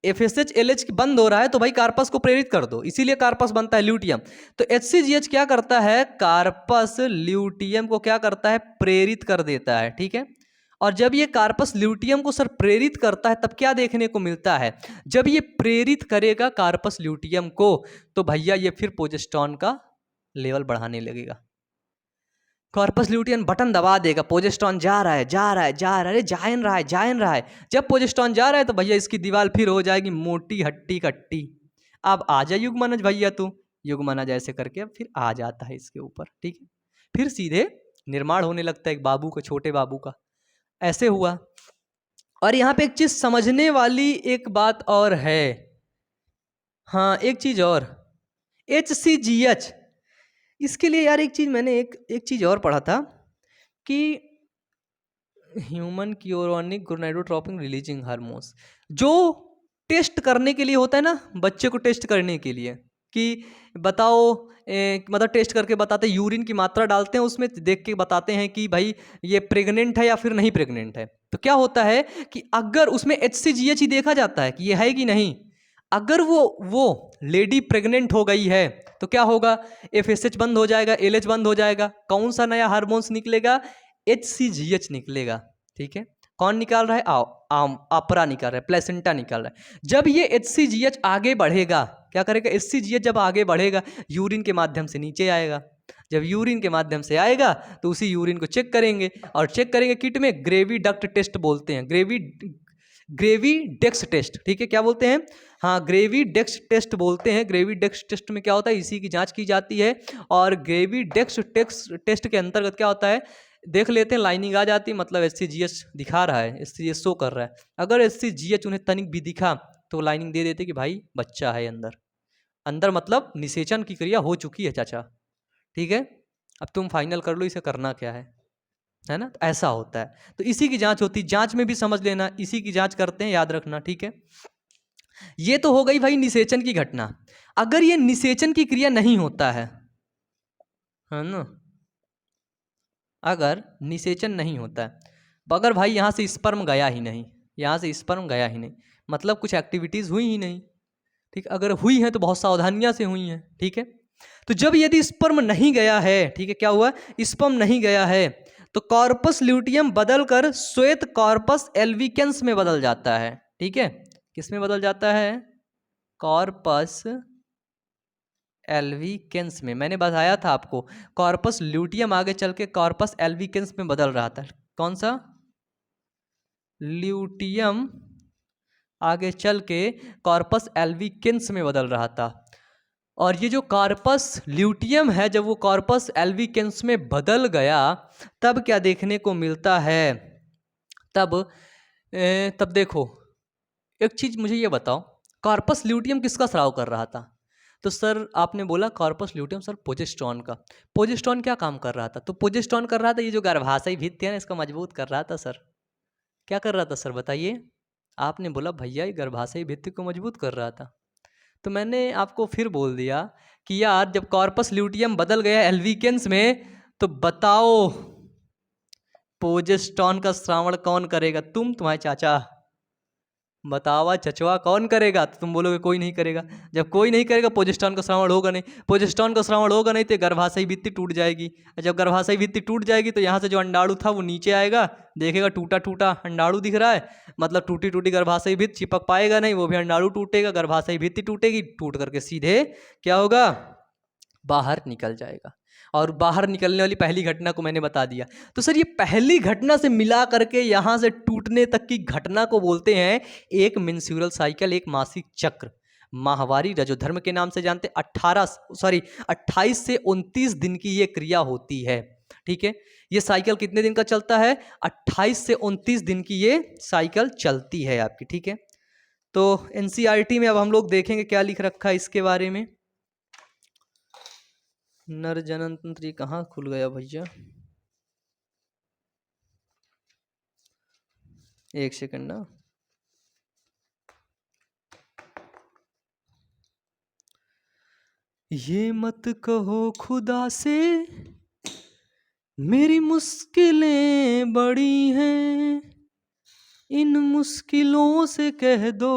FSH LH बंद हो रहा है तो भाई कार्पस को प्रेरित कर दो, इसीलिए कार्पस बनता है ल्यूटियम। तो HCGH क्या करता है? कार्पस ल्यूटियम को क्या करता है? प्रेरित कर देता है। ठीक है, और जब ये कार्पस ल्यूटियम को सर प्रेरित करता है, तब क्या देखने को मिलता है? जब ये प्रेरित करेगा कार्पस ल्यूटियम को, तो भैया ये फिर प्रोजेस्टेरॉन का लेवल बढ़ाने लगेगा। कार्पस ल्यूटियम बटन दबा देगा, प्रोजेस्टेरॉन जा रहा है, अरे जान रहा है। जब प्रोजेस्टेरॉन जा रहा है तो भैया इसकी दीवार फिर हो जाएगी मोटी हट्टी कट्टी। अब आ जा युग्मनज भैया, तू युग्मनज ऐसे करके अब फिर आ जाता है इसके ऊपर। ठीक है, फिर सीधे निर्माण होने लगता है एक बाबू का, छोटे बाबू का। ऐसे हुआ। और यहाँ पे एक चीज समझने वाली एक बात और है, हाँ एक चीज और, HCGH, इसके लिए यार एक चीज मैंने एक चीज और पढ़ा था कि human chorionic gonadotropin releasing hormones, जो टेस्ट करने के लिए होता है ना, बच्चे को टेस्ट करने के लिए कि बताओ, मतलब टेस्ट करके बताते हैं, यूरिन की मात्रा डालते हैं उसमें, देख के बताते हैं कि भाई ये प्रेग्नेंट है या फिर नहीं प्रेग्नेंट है। तो क्या होता है कि अगर उसमें HCGH ही देखा जाता है कि ये है कि नहीं, अगर वो लेडी प्रेग्नेंट हो गई है तो क्या होगा? FSH बंद हो जाएगा, LH बंद हो जाएगा। कौन सा नया हार्मोन्स निकलेगा? HCGH निकलेगा। ठीक है, कौन निकाल रहा है? अपरा निकाल रहा है, प्लेसेंटा निकाल रहा है। जब ये HCGH आगे बढ़ेगा, क्या करेगा? HCGH जब आगे बढ़ेगा, यूरिन के माध्यम से नीचे आएगा। जब यूरिन के माध्यम से आएगा तो उसी यूरिन को चेक करेंगे, और चेक करेंगे किट में ग्रेवी डक्ट टेस्ट बोलते हैं, ग्रेवी डेक्स टेस्ट। ठीक है, क्या बोलते हैं? हाँ, ग्रेवी डेक्स टेस्ट बोलते हैं। ग्रेवी डेक्स टेस्ट में क्या होता है? इसी की जांच की जाती है। और ग्रेवी डेक्स टेस्ट के अंतर्गत क्या होता है? देख लेते हैं, लाइनिंग आ जाती है, मतलब HCGH दिखा रहा है, HCGH शो कर रहा है। अगर HCGH उन्हें तनिक भी दिखा तो लाइनिंग दे देते कि भाई बच्चा है अंदर मतलब निषेचन की क्रिया हो चुकी है चाचा। ठीक है, अब तुम फाइनल कर लो इसे करना क्या है ना। तो ऐसा होता है, तो इसी की जांच होती है। जांच में भी समझ लेना, इसी की जांच करते हैं, याद रखना। ठीक है, ये तो हो गई भाई निषेचन की घटना। अगर ये निषेचन की क्रिया नहीं होता है ना, अगर निषेचन नहीं होता है, अगर भाई यहाँ से स्पर्म गया ही नहीं, मतलब कुछ एक्टिविटीज हुई ही नहीं। ठीक, अगर हुई है तो बहुत सावधानियां से हुई हैं। ठीक है, तो जब यदि स्पर्म नहीं गया है, ठीक है, क्या हुआ? स्पर्म नहीं गया है तो कॉर्पस ल्यूटियम बदलकर श्वेत कॉर्पस एल्विकेंस में बदल जाता है। ठीक है, किस में बदल जाता है? कॉर्पस एल्विकेंस में। मैंने बताया था आपको, कॉर्पस ल्यूटियम आगे चल के कॉर्पस एल्विकेंस में बदल रहा था। कौन सा? ल्यूटियम आगे चल के कॉर्पस एल्विकेंस में बदल रहा था। और ये जो कॉर्पस ल्यूटियम है, जब वो कॉर्पस एल्विकेंस में बदल गया, तब क्या देखने को मिलता है? तब देखो, एक चीज मुझे ये बताओ, कॉर्पस ल्यूटियम किसका स्राव कर रहा था? तो सर आपने बोला कॉर्पस ल्यूटियम, सर प्रोजेस्टेरॉन का। प्रोजेस्टेरॉन क्या काम कर रहा था? तो प्रोजेस्टेरॉन कर रहा था ये जो गर्भाशय भित्ति है ना, इसको मजबूत कर रहा था। सर क्या कर रहा था सर, बताइए? आपने बोला भैया ये गर्भाशय भित्ति को मजबूत कर रहा था। तो मैंने आपको फिर बोल दिया कि यार जब कॉर्पस ल्यूटियम बदल गया एल्विकेंस में, तो बताओ प्रोजेस्टेरॉन का श्रावण कौन करेगा? तुम्हारे चाचा। बतावा चचवा कौन करेगा? तो तुम बोलोगे कोई नहीं करेगा। जब कोई नहीं करेगा प्रोजेस्टेरॉन का श्रावण होगा नहीं, प्रोजेस्टेरॉन का श्रावण होगा नहीं तो गर्भाशय भित्ति टूट जाएगी। जब गर्भाशय भित्ति टूट जाएगी तो यहाँ से जो अंडाणु था वो नीचे आएगा, देखेगा टूटा टूटा अंडाणु दिख रहा है, मतलब टूटी टूटी गर्भाशय भित्ति, चिपक पाएगा नहीं, वो भी अंडाणु टूटेगा, गर्भाशय भित्ति टूटेगी, टूट करके सीधे क्या होगा? बाहर निकल जाएगा। और बाहर निकलने वाली पहली घटना को मैंने बता दिया। तो सर ये पहली घटना से मिला करके यहाँ से टूटने तक की घटना को बोलते हैं एक मेंस्ट्रुअल साइकिल, एक मासिक चक्र। माहवारी रजोधर्म के नाम से जानते। 28 से 29 दिन की ये क्रिया होती है। ठीक है, ये साइकिल कितने दिन का चलता है? 28 से 29 दिन की ये साइकिल चलती है आपकी। ठीक है, तो एनसीईआरटी में अब हम लोग देखेंगे क्या लिख रखा है इसके बारे में। नर जनन तंत्र कहाँ खुल गया भैया? एक सेकंड ना। ये मत कहो खुदा से मेरी मुश्किलें बड़ी हैं, इन मुश्किलों से कह दो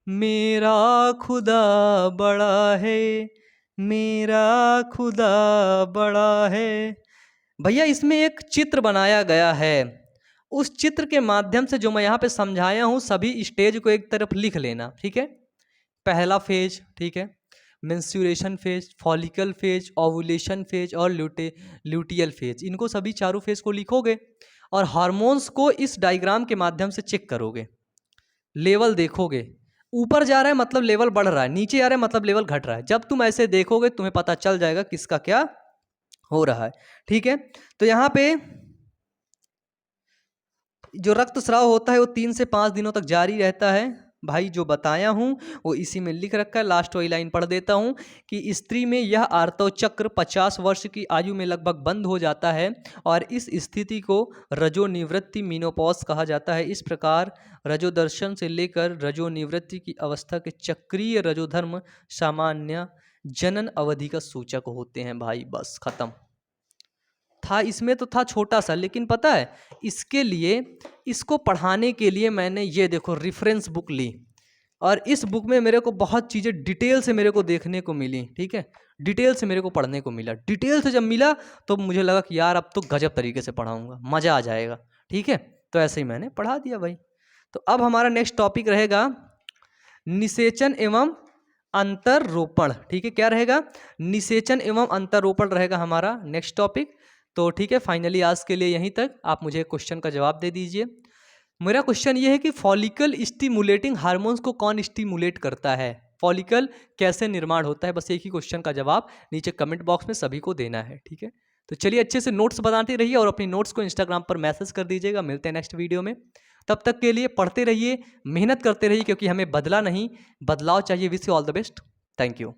मेरा खुदा बड़ा है, मेरा खुदा बड़ा है। भैया इसमें एक चित्र बनाया गया है, उस चित्र के माध्यम से जो मैं यहाँ पे समझाया हूँ सभी स्टेज को एक तरफ लिख लेना। ठीक है, पहला फेज, ठीक है, menstruation phase, follicle phase, ovulation phase और ल्यूटियल फेज, इनको सभी चारों फेज को लिखोगे और हार्मोन्स को इस डायग्राम के माध्यम से चेक करोगे। लेवल देखोगे, ऊपर जा रहा है मतलब लेवल बढ़ रहा है, नीचे आ रहा है मतलब लेवल घट रहा है। जब तुम ऐसे देखोगे तुम्हें पता चल जाएगा किसका क्या हो रहा है। ठीक है, तो यहाँ पे जो रक्तस्राव होता है वो 3 से 5 दिनों तक जारी रहता है। भाई जो बताया हूँ वो इसी में लिख रखा है, लास्ट वाली लाइन पढ़ देता हूँ कि स्त्री में यह आर्तव चक्र 50 वर्ष की आयु में लगभग बंद हो जाता है और इस स्थिति को रजोनिवृत्ति मीनोपॉज कहा जाता है। इस प्रकार रजोदर्शन से लेकर रजोनिवृत्ति की अवस्था के चक्रीय रजोधर्म सामान्य जनन अवधि का सूचक होते हैं। भाई बस खत्म था, इसमें तो था छोटा सा, लेकिन पता है इसके लिए, इसको पढ़ाने के लिए मैंने ये देखो रेफरेंस बुक ली और इस बुक में मेरे को बहुत चीज़ें डिटेल से मेरे को देखने को मिली। ठीक है, डिटेल से मेरे को पढ़ने को मिला। डिटेल से जब मिला तो मुझे लगा कि यार अब तो गजब तरीके से पढ़ाऊंगा, मज़ा आ जाएगा। ठीक है, तो ऐसे ही मैंने पढ़ा दिया भाई। तो अब हमारा नेक्स्ट टॉपिक रहेगा निषेचन एवं अंतररोपण। ठीक है, क्या रहेगा? निषेचन एवं अंतररोपण रहेगा हमारा नेक्स्ट टॉपिक। तो ठीक है, फाइनली आज के लिए यहीं तक। आप मुझे क्वेश्चन का जवाब दे दीजिए। मेरा क्वेश्चन ये है कि फॉलिकल स्टिमुलेटिंग हार्मोन्स को कौन स्टिमुलेट करता है? फॉलिकल कैसे निर्माण होता है? बस एक ही क्वेश्चन का जवाब नीचे कमेंट बॉक्स में सभी को देना है। ठीक है, तो चलिए अच्छे से नोट्स बनाते रहिए और अपनी नोट्स को इंस्टाग्राम पर मैसेज कर दीजिएगा। मिलते हैं नेक्स्ट वीडियो में, तब तक के लिए पढ़ते रहिए, मेहनत करते रहिए, क्योंकि हमें बदला नहीं बदलाव चाहिए। Wish you all the best. Thank you.